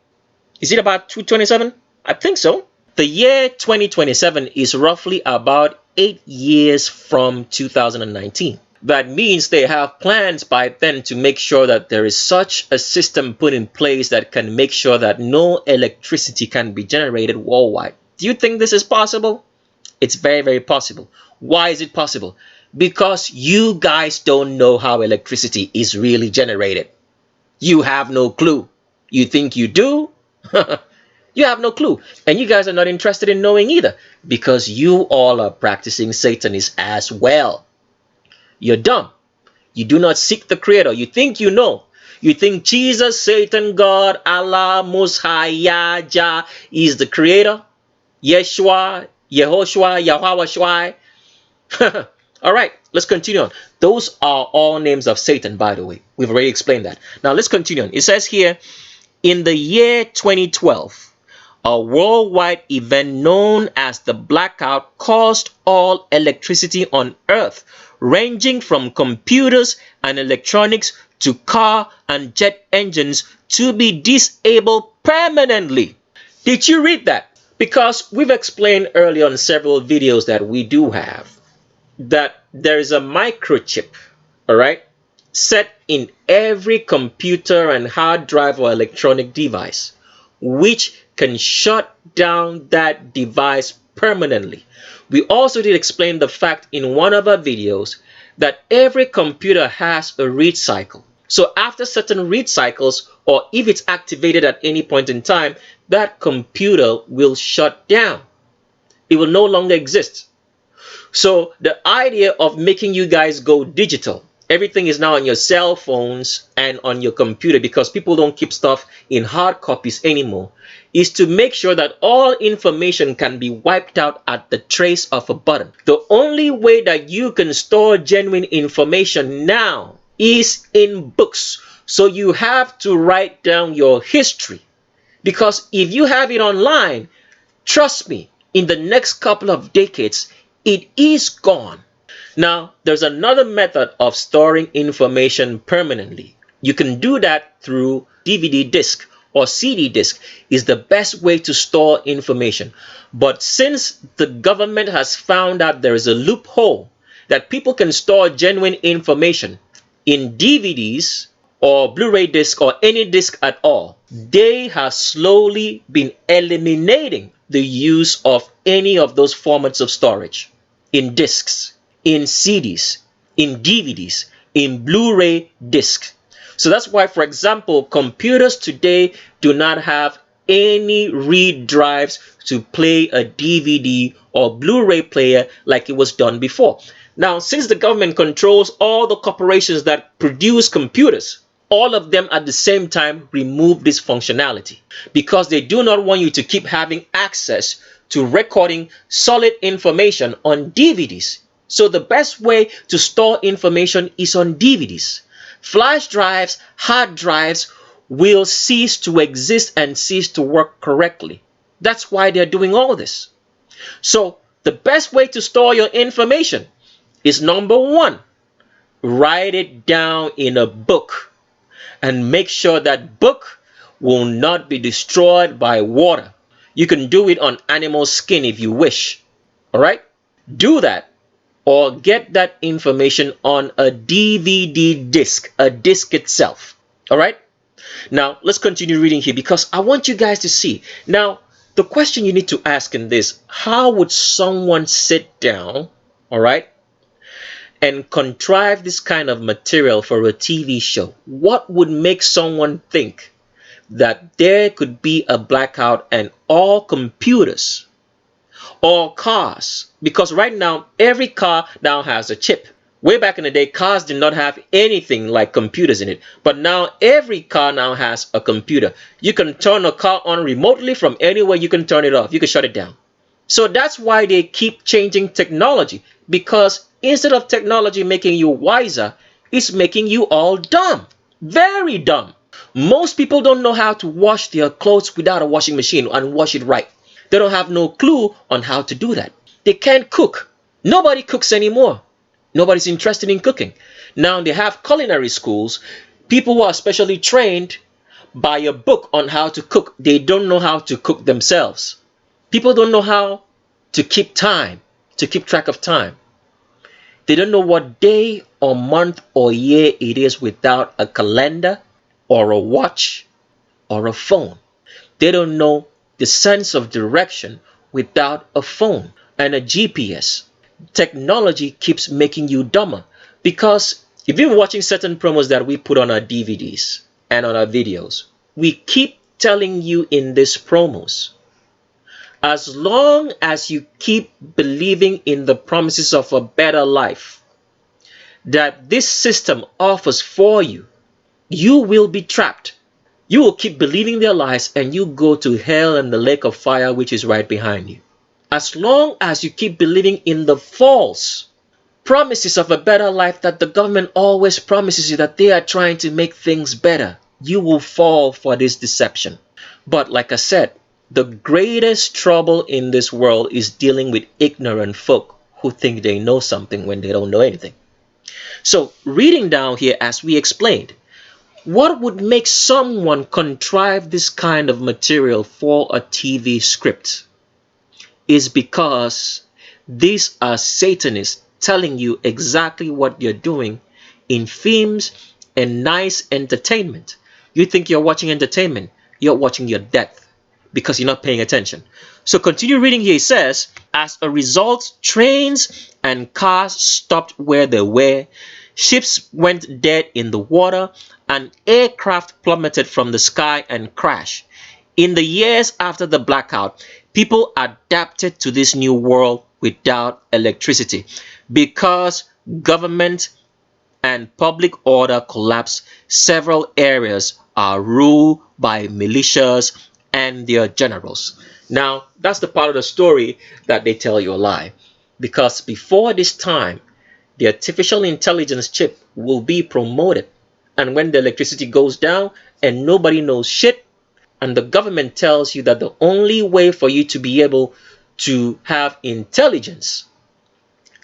Is it about 227? I think so. The year 2027 is roughly about 8 years from 2019. That means they have plans by then to make sure that there is such a system put in place that can make sure that no electricity can be generated worldwide. Do you think this is possible? It's very, very possible. Why is it possible? Because you guys don't know how electricity is really generated. You have no clue. You think you do? You have no clue. And you guys are not interested in knowing either because you all are practicing Satanism as well. You're dumb. You do not seek the Creator. You think you know. You think Jesus, Satan, God, Allah, Most High, Yah is the Creator. Yeshua, Yehoshua, Yahweh Shwai. All right, let's continue on. Those are all names of Satan, by the way. We've already explained that. Now let's continue on. It says here, in the year 2012, a worldwide event known as the blackout caused all electricity on Earth, ranging from computers and electronics to car and jet engines, to be disabled permanently. Did you read that? Because we've explained earlier on several videos that we do have that there is a microchip, all right, set in every computer and hard drive or electronic device, which can shut down that device permanently. We also did explain the fact in one of our videos that every computer has a read cycle. So after certain read cycles, or if it's activated at any point in time, that computer will shut down. It will no longer exist. So the idea of making you guys go digital Everything is now on your cell phones and on your computer, because people don't keep stuff in hard copies anymore, is to make sure that all information can be wiped out at the trace of a button. The only way that you can store genuine information now is in books. So you have to write down your history, because if you have it online, trust me, in the next couple of decades, it is gone. Now, there's another method of storing information permanently. You can do that through DVD disc or CD disc is the best way to store information. But since the government has found out there is a loophole that people can store genuine information in DVDs or Blu-ray disc or any disc at all, they have slowly been eliminating the use of any of those formats of storage in discs, in CDs, in DVDs, in Blu-ray disc. So that's why, for example, computers today do not have any read drives to play a DVD or Blu-ray player like it was done before. Now, since the government controls all the corporations that produce computers, all of them at the same time remove this functionality, because they do not want you to keep having access to recording solid information on DVDs. So the best way to store information is on DVDs. Flash drives, hard drives will cease to exist and cease to work correctly. That's why they're doing all this. So the best way to store your information is, number one, write it down in a book and make sure that book will not be destroyed by water. You can do it on animal skin if you wish. All right? Do that. Or get that information on a DVD disc, a disc itself. All right? Now, let's continue reading here, because I want you guys to see. Now, the question you need to ask in this, how would someone sit down, all right, and contrive this kind of material for a TV show? What would make someone think that there could be a blackout and all computers or cars, because right now every car now has a chip. Way back in the day, cars did not have anything like computers in it, but now every car now has a computer. You can turn a car on remotely from anywhere. You can turn it off, you can shut it down. So that's why they keep changing technology, because instead of technology making you wiser, it's making you all dumb, very dumb. Most people don't know how to wash their clothes without a washing machine and wash it right. They don't have no clue on how to do that. They can't cook. Nobody cooks anymore. Nobody's interested in cooking. Now they have culinary schools, people who are specially trained by a book on how to cook. They don't know how to cook themselves. People don't know how to keep time, to keep track of time. They don't know what day or month or year it is without a calendar or a watch or a phone. They don't know the sense of direction without a phone and a GPS. Technology keeps making you dumber, because if you've been watching certain promos that we put on our DVDs and on our videos, we keep telling you in these promos, as long as you keep believing in the promises of a better life that this system offers for you, you will be trapped. You will keep believing their lies, and you go to hell and the lake of fire, which is right behind you. As long as you keep believing in the false promises of a better life that the government always promises you, that they are trying to make things better, you will fall for this deception. But like I said, the greatest trouble in this world is dealing with ignorant folk who think they know something when they don't know anything. So reading down here, as we explained, what would make someone contrive this kind of material for a TV script is because these are Satanists telling you exactly what you're doing in films and nice entertainment. You think you're watching entertainment, you're watching your death, because you're not paying attention. So continue reading here. It says, as a result, trains and cars stopped where they were, ships went dead in the water, and aircraft plummeted from the sky and crashed. In the years after the blackout, people adapted to this new world without electricity, because government and public order collapse. Several areas are ruled by militias and their generals. Now, that's the part of the story that they tell you a lie. Because before this time, the artificial intelligence chip will be promoted. And when the electricity goes down and nobody knows shit, and the government tells you that the only way for you to be able to have intelligence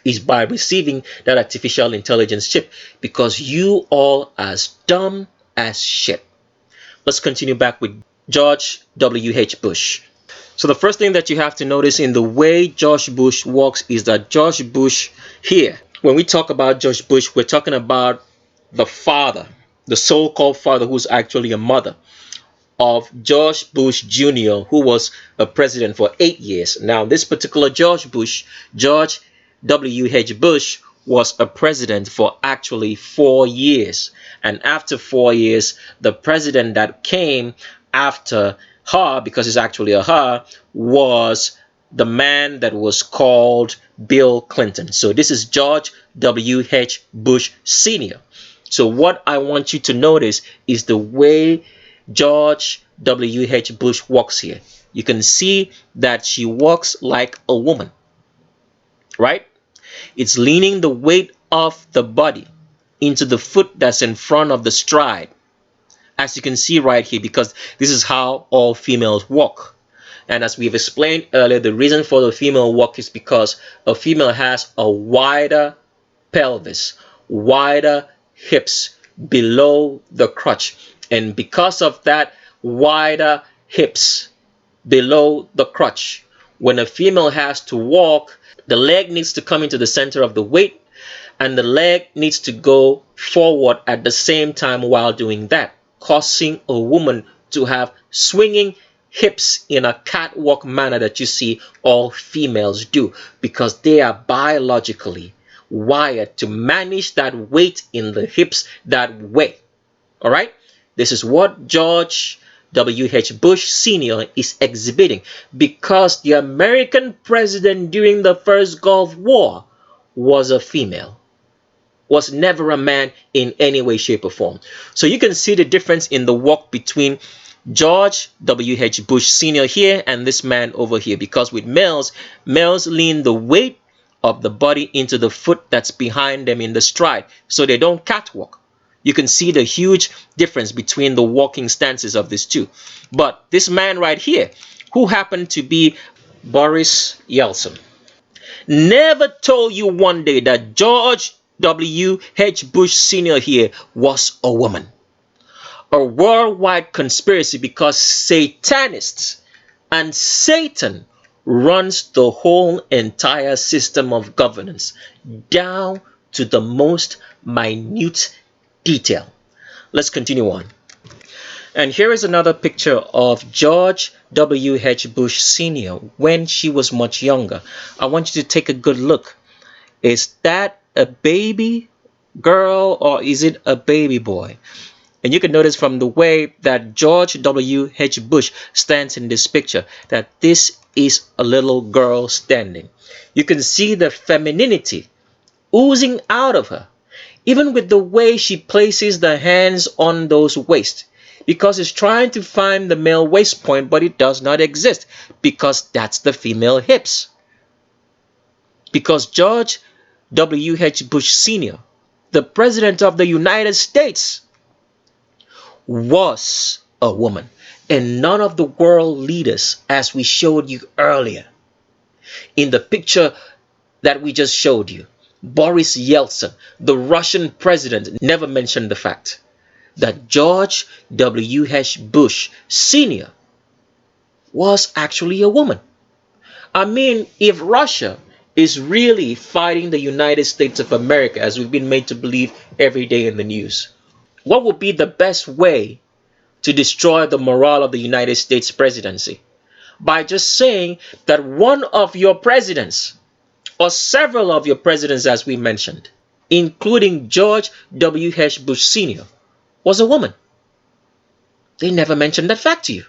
is by receiving that artificial intelligence chip, because you all as dumb as shit. Let's continue back with George W.H. Bush. So the first thing that you have to notice in the way George Bush walks is that George Bush here, when we talk about George Bush, we're talking about the father, the so-called father, who's actually a mother of George Bush Jr., who was a president for 8 years. Now, this particular George Bush, George W.H. Bush, was a president for actually 4 years. And after 4 years, the president that came after her, because it's actually a her, was the man that was called Bill Clinton. So this is George W.H. Bush Sr. So what I want you to notice is the way George W.H. Bush walks here. You can see that she walks like a woman, right? It's leaning the weight of the body into the foot that's in front of the stride, as you can see right here, because this is how all females walk. And as we've explained earlier, the reason for the female walk is because a female has a wider pelvis, wider hips below the crotch. And because of that wider hips below the crotch, when a female has to walk, the leg needs to come into the center of the weight, and the leg needs to go forward at the same time while doing that, causing a woman to have swinging hips in a catwalk manner that you see all females do, because they are biologically wired to manage that weight in the hips that way. All right? This is what George W.H. Bush Sr. is exhibiting, because the American president during the first Gulf War was a female, was never a man in any way, shape, or form. So you can see the difference in the walk between George W.H. Bush Sr. here and this man over here, because with males lean the weight of the body into the foot that's behind them in the stride, so they don't catwalk. You can see the huge difference between the walking stances of these two. But this man right here, who happened to be Boris Yeltsin, never told you one day that George W.H. Bush Sr. here was a woman. A worldwide conspiracy, because Satanists and Satan runs the whole entire system of governance down to the most minute detail. Let's continue on. And here is another picture of George W.H. Bush Sr. when she was much younger. I want you to take a good look. Is that a baby girl or is it a baby boy? And you can notice from the way that George W.H. Bush stands in this picture that this is a little girl standing. You can see the femininity oozing out of her, even with the way she places the hands on those waists, because it's trying to find the male waist point, but it does not exist, because that's the female hips. Because George W.H. Bush Sr., the President of the United States, was a woman, and none of the world leaders, as we showed you earlier in the picture that we just showed you, Boris Yeltsin, the Russian president, never mentioned the fact that George W.H. Bush Sr. was actually a woman. I mean, if Russia is really fighting the United States of America, as we've been made to believe every day in the news, what would be the best way to destroy the morale of the United States presidency? By just saying that one of your presidents, or several of your presidents, as we mentioned, including George W.H. Bush Sr., was a woman. They never mentioned that fact to you.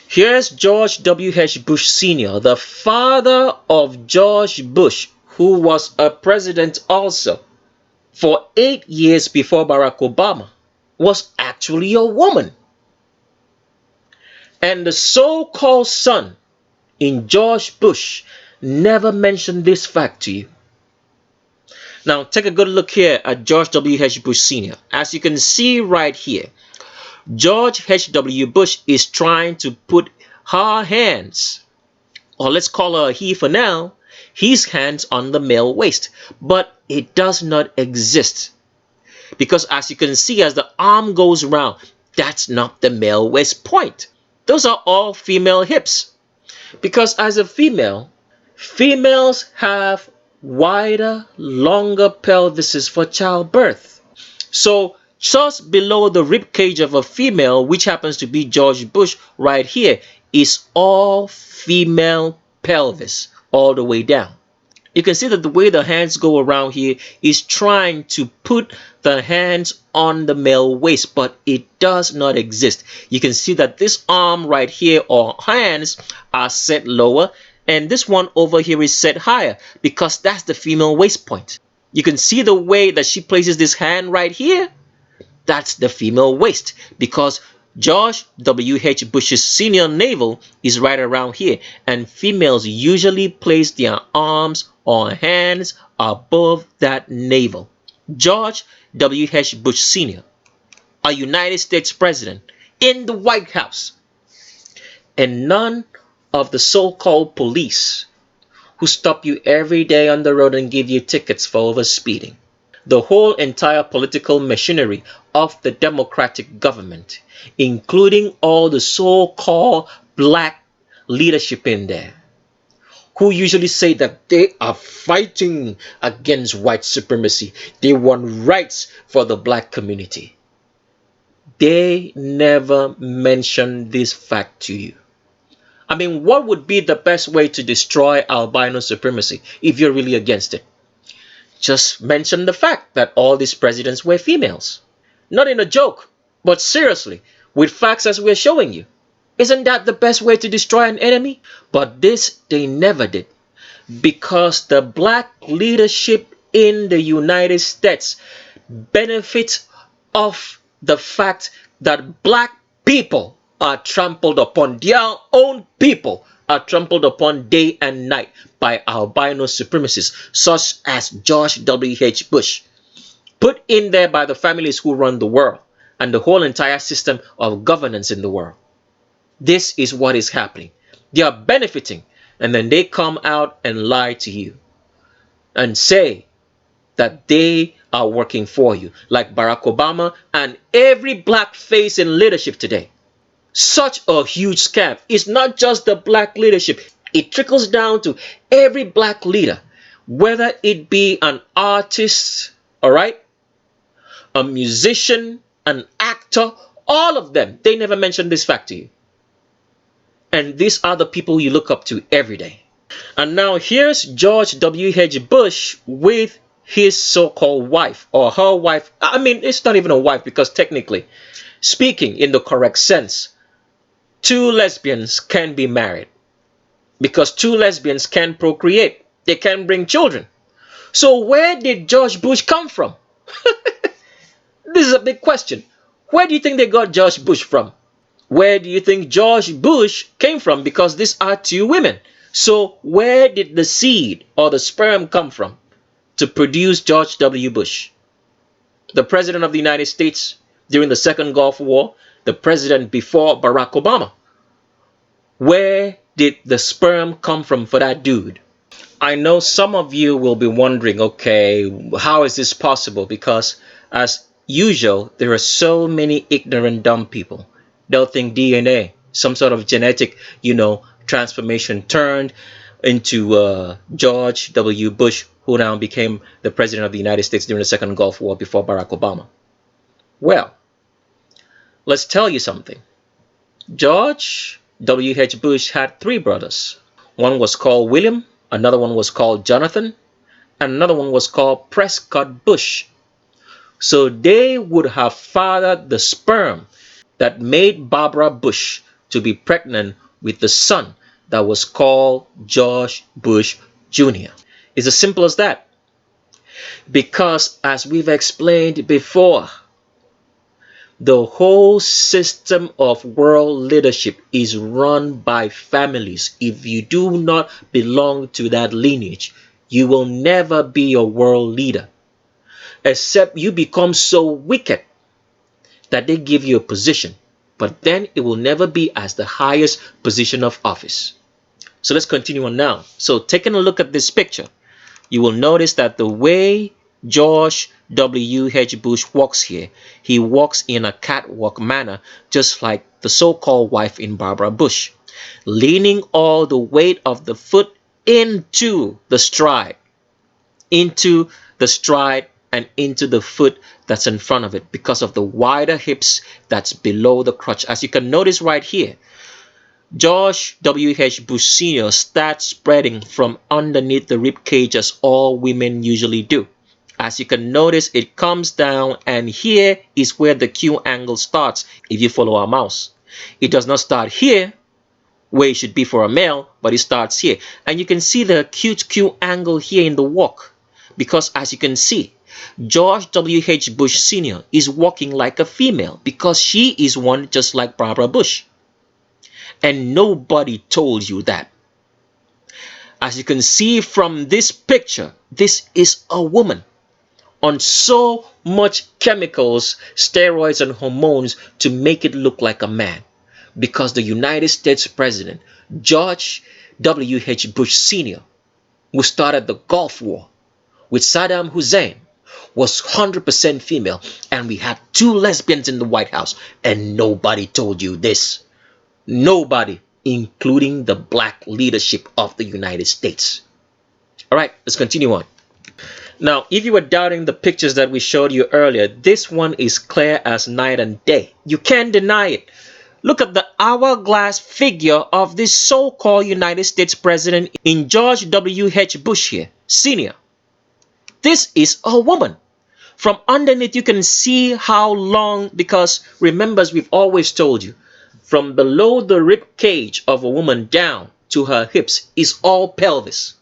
Here's George W.H. Bush Sr., the father of George Bush, who was a president also. for 8 years before Barack Obama was actually a woman. And the so-called son in George Bush never mentioned this fact to you. Now, take a good look here at George W.H. Bush Sr. As you can see right here, George H.W. Bush is trying to put her hands, or let's call her a he for now, his hands on the male waist. But it does not exist. Because as you can see, as the arm goes around, that's not the male waist point. Those are all female hips. Because as a female, females have wider, longer pelvises for childbirth. So just below the rib cage of a female, which happens to be George Bush right here, is all female pelvis all the way down. You can see that the way the hands go around here is trying to put the hands on the male waist, but it does not exist. You can see that this arm right here, or hands, are set lower, and this one over here is set higher because that's the female waist point. You can see the way that she places this hand right here. That's the female waist, because George W.H. Bush's senior navel is right around here, and females usually place their arms or hands above that navel. George W.H. Bush Sr., a United States president in the White House, and none of the so-called police who stop you every day on the road and give you tickets for overspeeding. The whole entire political machinery of the Democratic government, including all the so-called black leadership in there, who usually say that they are fighting against white supremacy. They want rights for the black community. They never mention this fact to you. I mean, what would be the best way to destroy albino supremacy if you're really against it? Just mention the fact that all these presidents were females. Not in a joke, but seriously, with facts as we're showing you. Isn't that the best way to destroy an enemy? But this they never did, because the black leadership in the United States benefits of the fact that black people are trampled upon. Their own people are trampled upon day and night by albino supremacists such as George W.H. Bush, put in there by the families who run the world and the whole entire system of governance in the world. This is what is happening. They are benefiting, and then they come out and lie to you and say that they are working for you, like Barack Obama and every black face in leadership today. Such a huge scam. It's not just the black leadership. It trickles down to every black leader, whether it be an artist, all right, a musician, an actor, all of them. They never mention this fact to you. And these are the people you look up to every day. And now here's George W.H. Bush with his so-called wife, or her wife. I mean, it's not even a wife, because technically speaking, in the correct sense, two lesbians can be married, because two lesbians can procreate. They can bring children. So where did George Bush come from? This is a big question. Where do you think they got George Bush from? Where do you think George Bush came from? Because these are two women. So where did the seed or the sperm come from to produce George W. Bush, the president of the United States during the Second Gulf War, the president before Barack Obama? Where did the sperm come from for that dude? I know some of you will be wondering, okay, how is this possible? Because as usual, there are so many ignorant, dumb people. They'll think DNA, some sort of genetic, transformation turned into George W. Bush, who now became the president of the United States during the Second Gulf War before Barack Obama. Well, let's tell you something. George W.H. Bush had 3 brothers. One was called William, another one was called Jonathan, and another one was called Prescott Bush. So they would have fathered the sperm that made Barbara Bush to be pregnant with the son that was called George Bush Jr. It's as simple as that. Because, as we've explained before, the whole system of world leadership is run by families. If you do not belong to that lineage, you will never be a world leader, except you become so wicked that they give you a position, but then it will never be as the highest position of office. So let's continue on now. So taking a look at this picture, you will notice that the way George W.H. Bush walks here, he walks in a catwalk manner, just like the so-called wife in Barbara Bush, leaning all the weight of the foot into the stride and into the foot that's in front of it because of the wider hips that's below the crotch. As you can notice right here, George W.H. Bush Sr. starts spreading from underneath the rib cage as all women usually do. As you can notice, it comes down, and here is where the Q angle starts if you follow our mouse. It does not start here, where it should be for a male, but it starts here. And you can see the acute Q angle here in the walk, because as you can see, George W.H. Bush Sr. is walking like a female because she is one just like Barbara Bush. And nobody told you that. As you can see from this picture, this is a woman on so much chemicals, steroids, and hormones to make it look like a man. Because the United States President, George W.H. Bush Sr., who started the Gulf War with Saddam Hussein, was 100% female, and we had 2 lesbians in the White House, and nobody told you this. Nobody, including the black leadership of the United States. All right, let's continue on. Now, if you were doubting the pictures that we showed you earlier, this one is clear as night and day. You can't deny it. Look at the hourglass figure of this so-called United States President in George W.H. Bush here, Sr. This is a woman. From underneath, you can see how long, because remember, as we've always told you, from below the rib cage of a woman down to her hips is all pelvis.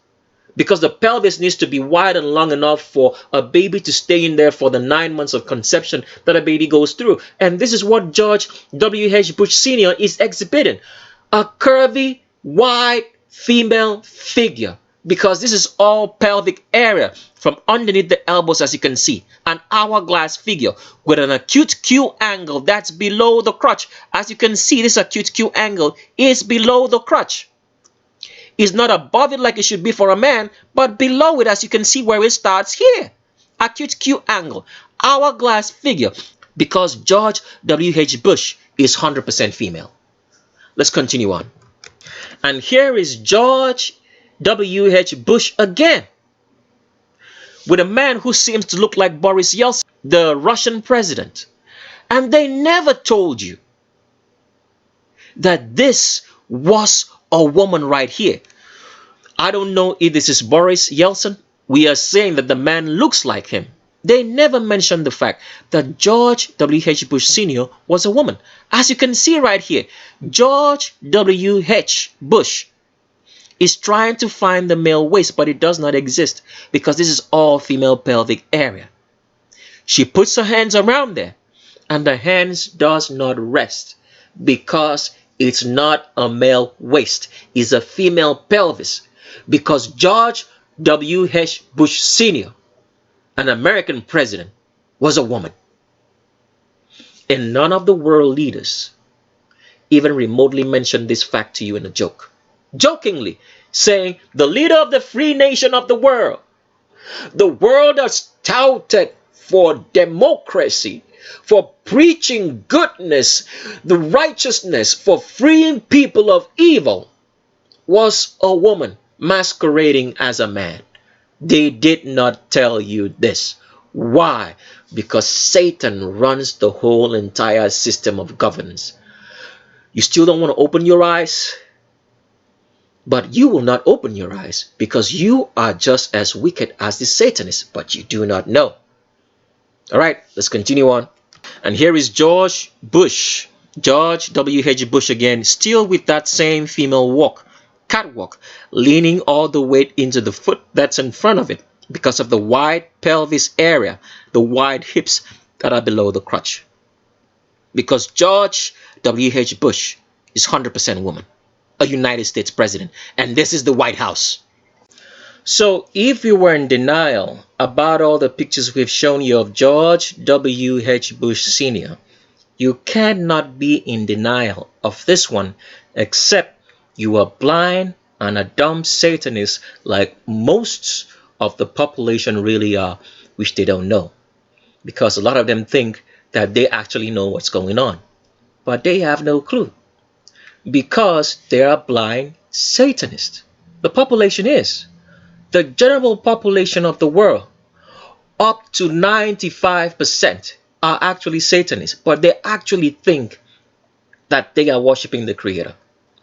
Because the pelvis needs to be wide and long enough for a baby to stay in there for the 9 months of conception that a baby goes through. And this is what George W.H. Bush Sr. is exhibiting. A curvy, wide female figure. Because this is all pelvic area from underneath the elbows, as you can see. An hourglass figure with an acute Q angle that's below the crotch. As you can see, this acute Q angle is below the crotch. It's not above it like it should be for a man, but below it, as you can see where it starts here. Acute Q angle, hourglass figure, because George W.H. Bush is 100% female. Let's continue on. And here is George W.H. Bush again, with a man who seems to look like Boris Yeltsin, the Russian president. And they never told you that this was a woman right here. I don't know if this is Boris Yeltsin. We are saying that the man looks like him. They never mentioned the fact that George W.H. Bush Sr. was a woman. As you can see right here, George W.H. Bush is trying to find the male waist, but it does not exist because this is all female pelvic area. She puts her hands around there, and the hands does not rest because it's not a male waist. It's a female pelvis because George W.H. Bush Sr., an American president, was a woman. And none of the world leaders even remotely mentioned this fact to you in a joke. Jokingly saying, the leader of the free nation of the world that's touted for democracy, for preaching goodness, the righteousness, for freeing people of evil, was a woman masquerading as a man. They did not tell you this. Why? Because Satan runs the whole entire system of governance. You still don't want to open your eyes? But you will not open your eyes because you are just as wicked as the Satanists, but you do not know. All right, let's continue on. And here is George Bush, George W.H. Bush again, still with that same female walk, catwalk, leaning all the weight into the foot that's in front of it. because of the wide pelvis area, the wide hips that are below the crotch. Because George W.H. Bush is 100% woman, a United States president, and this is the White House. So if you were in denial about all the pictures we've shown you of George W.H. Bush Sr., you cannot be in denial of this one, except you are blind and a dumb Satanist like most of the population really are, which they don't know. Because a lot of them think that they actually know what's going on, but they have no clue. Because they are blind Satanists. The population is. The general population of the world, up to 95%, are actually Satanists, but they actually think that they are worshiping the Creator.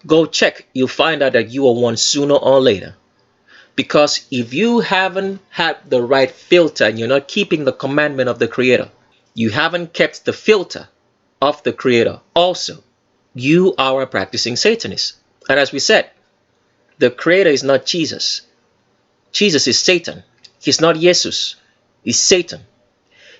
Go check, you'll find out that you are one sooner or later. Because if you haven't had the right filter and you're not keeping the commandment of the Creator, you haven't kept the filter of the Creator also, you are a practicing Satanist. And as we said, the Creator is not Jesus. Jesus is Satan. He's not Jesus. He's Satan.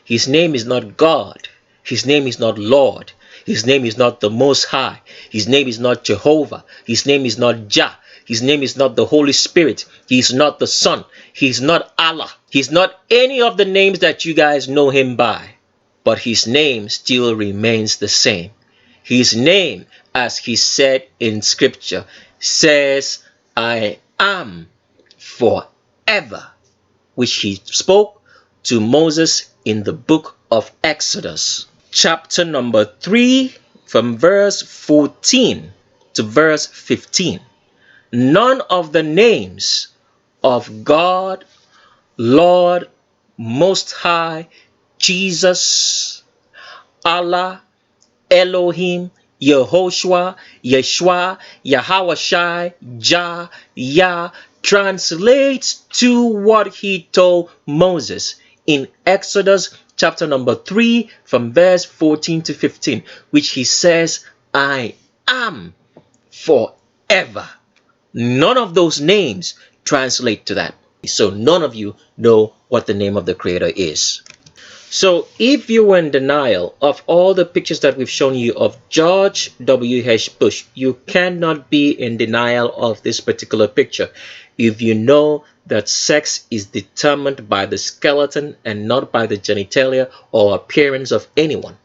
His name is not God. His name is not Lord. His name is not the Most High. His name is not Jehovah. His name is not Jah. His name is not the Holy Spirit. He's not the Son. He's not Allah. He's not any of the names that you guys know him by. But his name still remains the same. His name, as he said in scripture, says, I am forever, which he spoke to Moses in the book of Exodus, chapter number 3, from verse 14 to verse 15. None of the names of God, Lord, Most High, Jesus, Allah, Elohim, Yehoshua, Yeshua, Yahawashai, Jah, Yah, translates to what he told Moses in Exodus chapter number 3 from verse 14 to 15, which he says, I am forever. None of those names translate to that. So none of you know what the name of the Creator is. So if you were in denial of all the pictures that we've shown you of George W.H. Bush, you cannot be in denial of this particular picture if you know that sex is determined by the skeleton and not by the genitalia or appearance of anyone.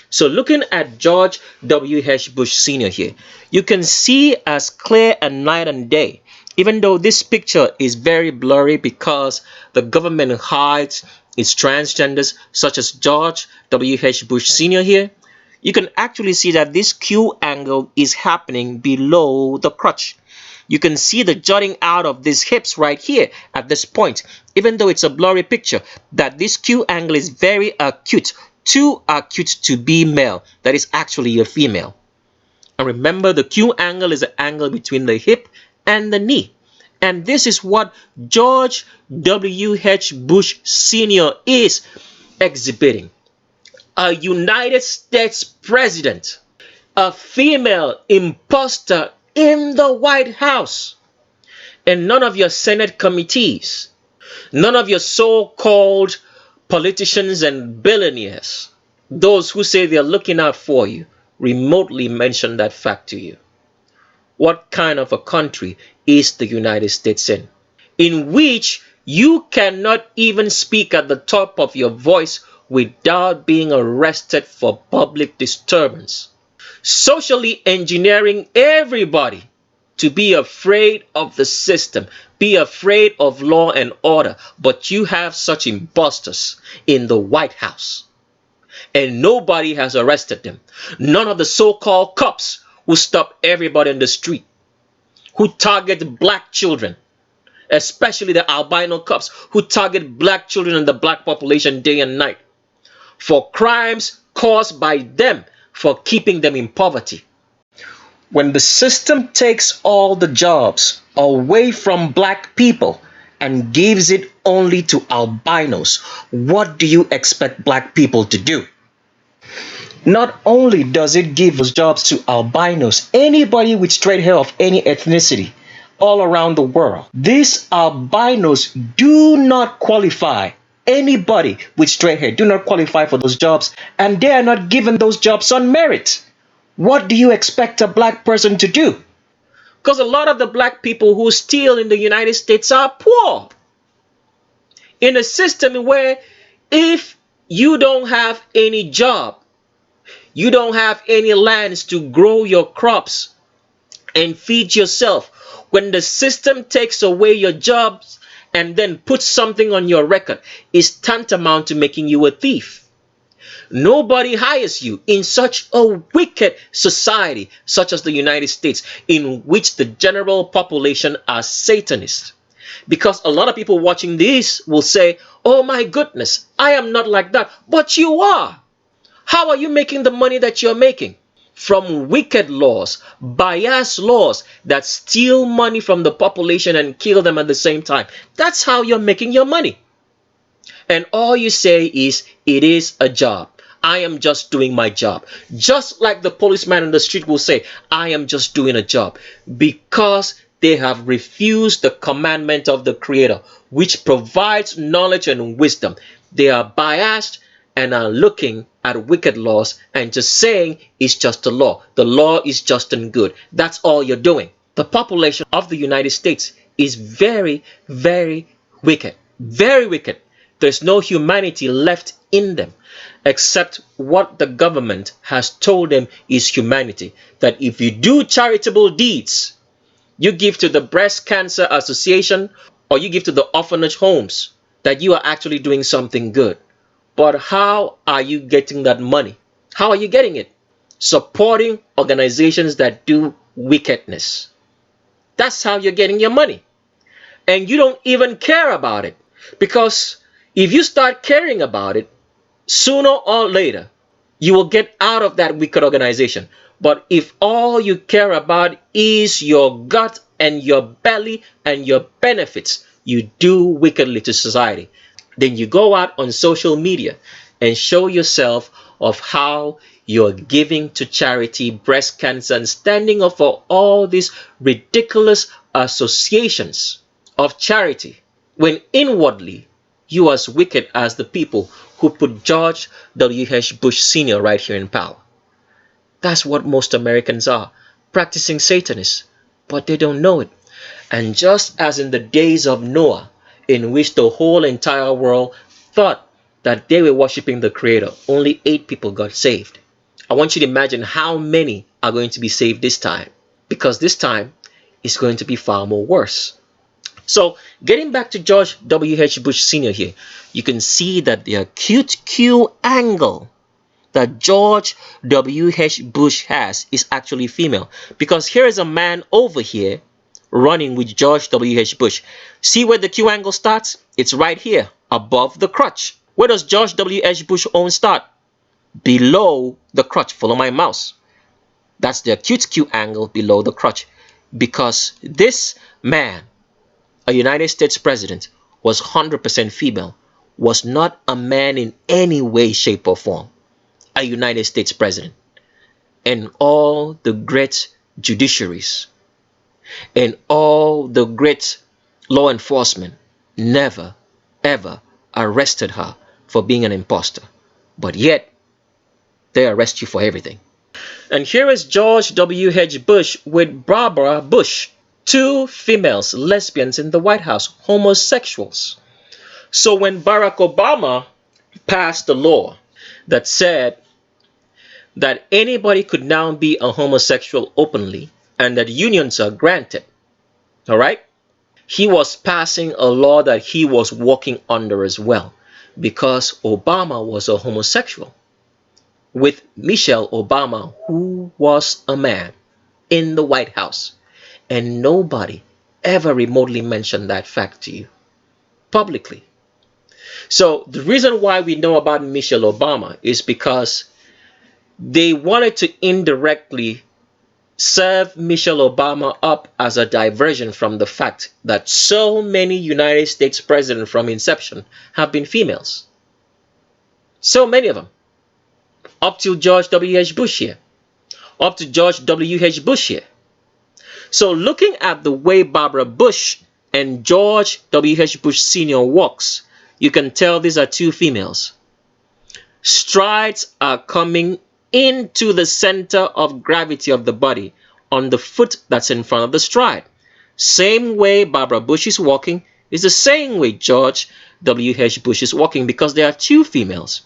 So looking at George W.H. Bush Sr. here, you can see as clear as night and day, even though this picture is very blurry because the government hides its transgenders, such as George W.H. Bush Sr. here, you can actually see that this Q angle is happening below the crotch. You can see the jutting out of these hips right here at this point, even though it's a blurry picture, that this Q angle is very acute, too acute to be male. That is actually a female. And remember, the Q angle is the angle between the hip and the knee. And this is what George W.H. Bush Sr. is exhibiting. A United States president, a female imposter in the White House. And none of your Senate committees, none of your so-called politicians and billionaires, those who say they're looking out for you, remotely mention that fact to you. What kind of a country is the United States in which you cannot even speak at the top of your voice without being arrested for public disturbance? Socially engineering everybody to be afraid of the system, be afraid of law and order, but you have such imposters in the White House, and nobody has arrested them. None of the so-called cops who stop everybody in the street, who target black children, especially the albino cops who target black children and the black population day and night for crimes caused by them for keeping them in poverty. When the system takes all the jobs away from black people and gives it only to albinos, what do you expect black people to do? Not only does it give those jobs to albinos, anybody with straight hair of any ethnicity, all around the world. These albinos do not qualify. Anybody with straight hair do not qualify for those jobs, and they are not given those jobs on merit. What do you expect a black person to do? Because a lot of the black people who steal in the United States are poor. In a system where if you don't have any job, you don't have any lands to grow your crops and feed yourself, when the system takes away your jobs and then puts something on your record, is tantamount to making you a thief. Nobody hires you in such a wicked society such as the United States, in which the general population are Satanists. Because a lot of people watching this will say, oh my goodness, I am not like that. But you are. How are you making the money that you're making? From wicked laws, biased laws that steal money from the population and kill them at the same time. That's how you're making your money. And all you say is, it is a job. I am just doing my job. Just like the policeman on the street will say, I am just doing a job. Because they have refused the commandment of the Creator, which provides knowledge and wisdom. They are biased and are looking at wicked laws and just saying it's just a law. The law is just and good. That's all you're doing. The population of the United States is very, very wicked. Very wicked. There's no humanity left in them, except what the government has told them is humanity. That if you do charitable deeds, you give to the Breast Cancer Association or you give to the orphanage homes, that you are actually doing something good. But how are you getting that money? How are you getting it? Supporting organizations that do wickedness. That's how you're getting your money. And you don't even care about it. Because if you start caring about it, sooner or later, you will get out of that wicked organization. But if all you care about is your gut and your belly and your benefits, you do wickedly to society. Then you go out on social media and show yourself of how you're giving to charity, breast cancer, and standing up for all these ridiculous associations of charity, when inwardly you are as wicked as the people who put George W.H. Bush Sr. right here in power. That's what most Americans are, practicing Satanists, but they don't know it. And just as in the days of Noah, in which the whole entire world thought that they were worshiping the Creator, only 8 people got saved. I want you to imagine how many are going to be saved this time, because this time is going to be far more worse. So getting back to George W.H. Bush Sr. here, you can see that the acute Q angle that George W.H. Bush has is actually female, because here is a man over here running with George W.H. Bush. See where the Q angle starts? It's right here, above the crotch. Where does George W.H. Bush own start? Below the crotch. Follow my mouse. That's the acute Q angle below the crotch. Because this man, a United States president, was 100% female, was not a man in any way, shape, or form. A United States president. And all the great judiciaries and all the great law enforcement never, ever arrested her for being an imposter. But yet, they arrest you for everything. And here is George W.H. Bush with Barbara Bush. 2 females, lesbians in the White House, homosexuals. So when Barack Obama passed the law that said that anybody could now be a homosexual openly, and that unions are granted, all right? He was passing a law that he was working under as well, because Obama was a homosexual with Michelle Obama, who was a man, in the White House. And nobody ever remotely mentioned that fact to you publicly. So the reason why we know about Michelle Obama is because they wanted to indirectly serve Michelle Obama up as a diversion from the fact that so many United States presidents from inception have been females. So many of them. Up to George W.H. Bush here. Up to George W.H. Bush here. So looking at the way Barbara Bush and George W.H. Bush Sr. walks, you can tell these are two females. Strides are coming into the center of gravity of the body on the foot that's in front of the stride. Same way Barbara Bush is walking is the same way George W.H. Bush is walking, because there are two females.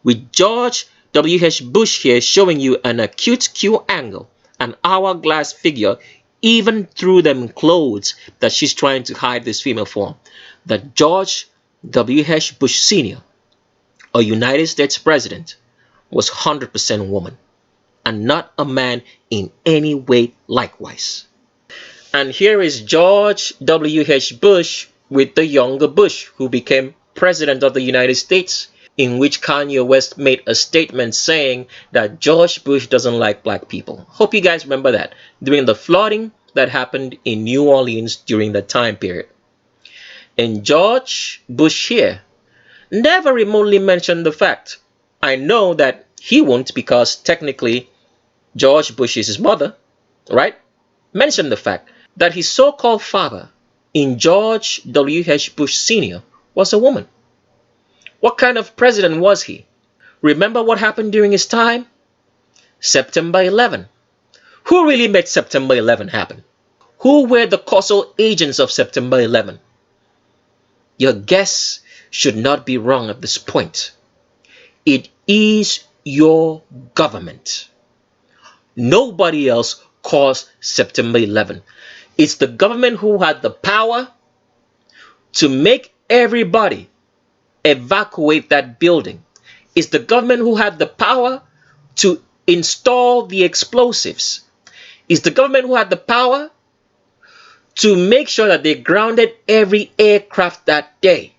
With George W.H. Bush here showing you an acute Q angle, an hourglass figure, even through them clothes that she's trying to hide this female form, that George W.H. Bush Sr., a United States president, was 100% woman and not a man in any way likewise. And here is George W.H. Bush with the younger Bush, who became president of the United States, in which Kanye West made a statement saying that George Bush doesn't like black people. Hope you guys remember that during the flooding that happened in New Orleans during that time period. And George Bush here never remotely mentioned the fact. I know that he won't, because technically George Bush is his mother, right? Mention the fact that his so-called father in George W.H. Bush Sr. was a woman. What kind of president was he? Remember what happened during his time? September 11. Who really made September 11 happen? Who were the causal agents of September 11? Your guess should not be wrong at this point. It is your government. Nobody else caused September 11. It's the government who had the power to make everybody evacuate that building. It's the government who had the power to install the explosives. It's the government who had the power to make sure that they grounded every aircraft that day.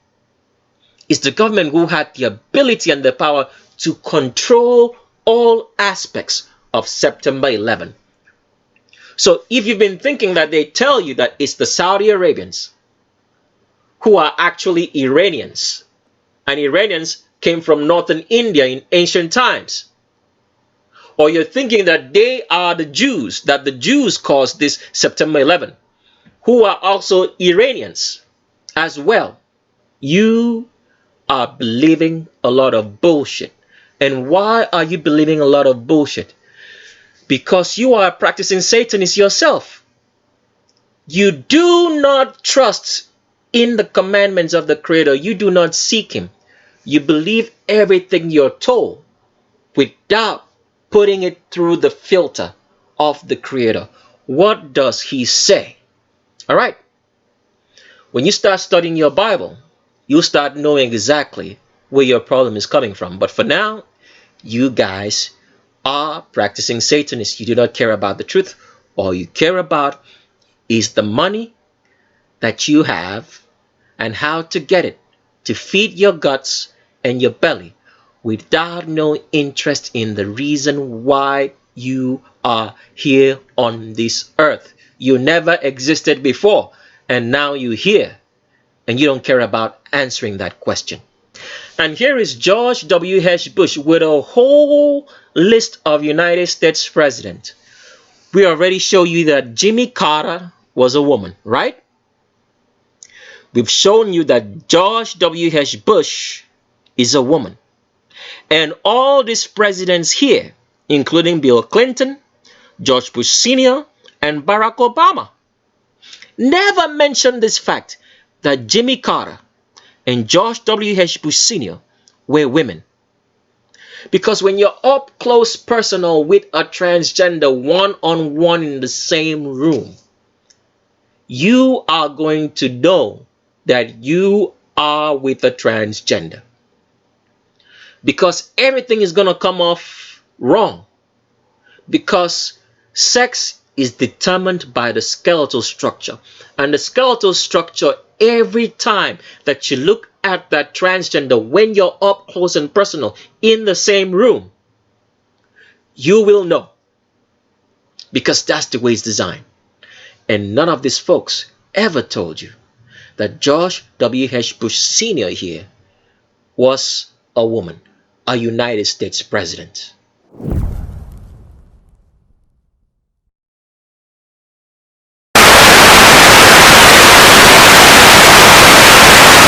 It's the government who had the ability and the power to control all aspects of September 11. So if you've been thinking that they tell you that it's the Saudi Arabians who are actually Iranians, and Iranians came from northern India in ancient times, or you're thinking that they are the Jews, that the Jews caused this September 11, who are also Iranians as well, you are believing a lot of bullshit. And why are you believing a lot of bullshit? Because you are practicing Satanist yourself. You do not trust in the commandments of the Creator. You do not seek Him. You believe everything you're told without putting it through the filter of the Creator. What does He say? All right. When you start studying your Bible, you'll start knowing exactly where your problem is coming from. But for now, you guys are practicing Satanists. You do not care about the truth. All you care about is the money that you have and how to get it to feed your guts and your belly, without no interest in the reason why you are here on this earth. You never existed before, and now you're here, and you don't care about answering that question. And here is George W.H. Bush with a whole list of United States presidents. We already showed you that Jimmy Carter was a woman, right? We've shown you that George W.H. Bush is a woman. And all these presidents here, including Bill Clinton, George Bush Sr., and Barack Obama, never mentioned this fact that Jimmy Carter and George W.H. Bush Sr. were women. Because when you're up close personal with a transgender one-on-one in the same room, you are going to know that you are with a transgender. Because everything is going to come off wrong. Because sex is determined by the skeletal structure. And the skeletal structure, every time that you look at that transgender, when you're up close and personal in the same room, you will know. Because that's the way it's designed. And none of these folks ever told you that George W.H. Bush Sr. here was a woman, a United States president.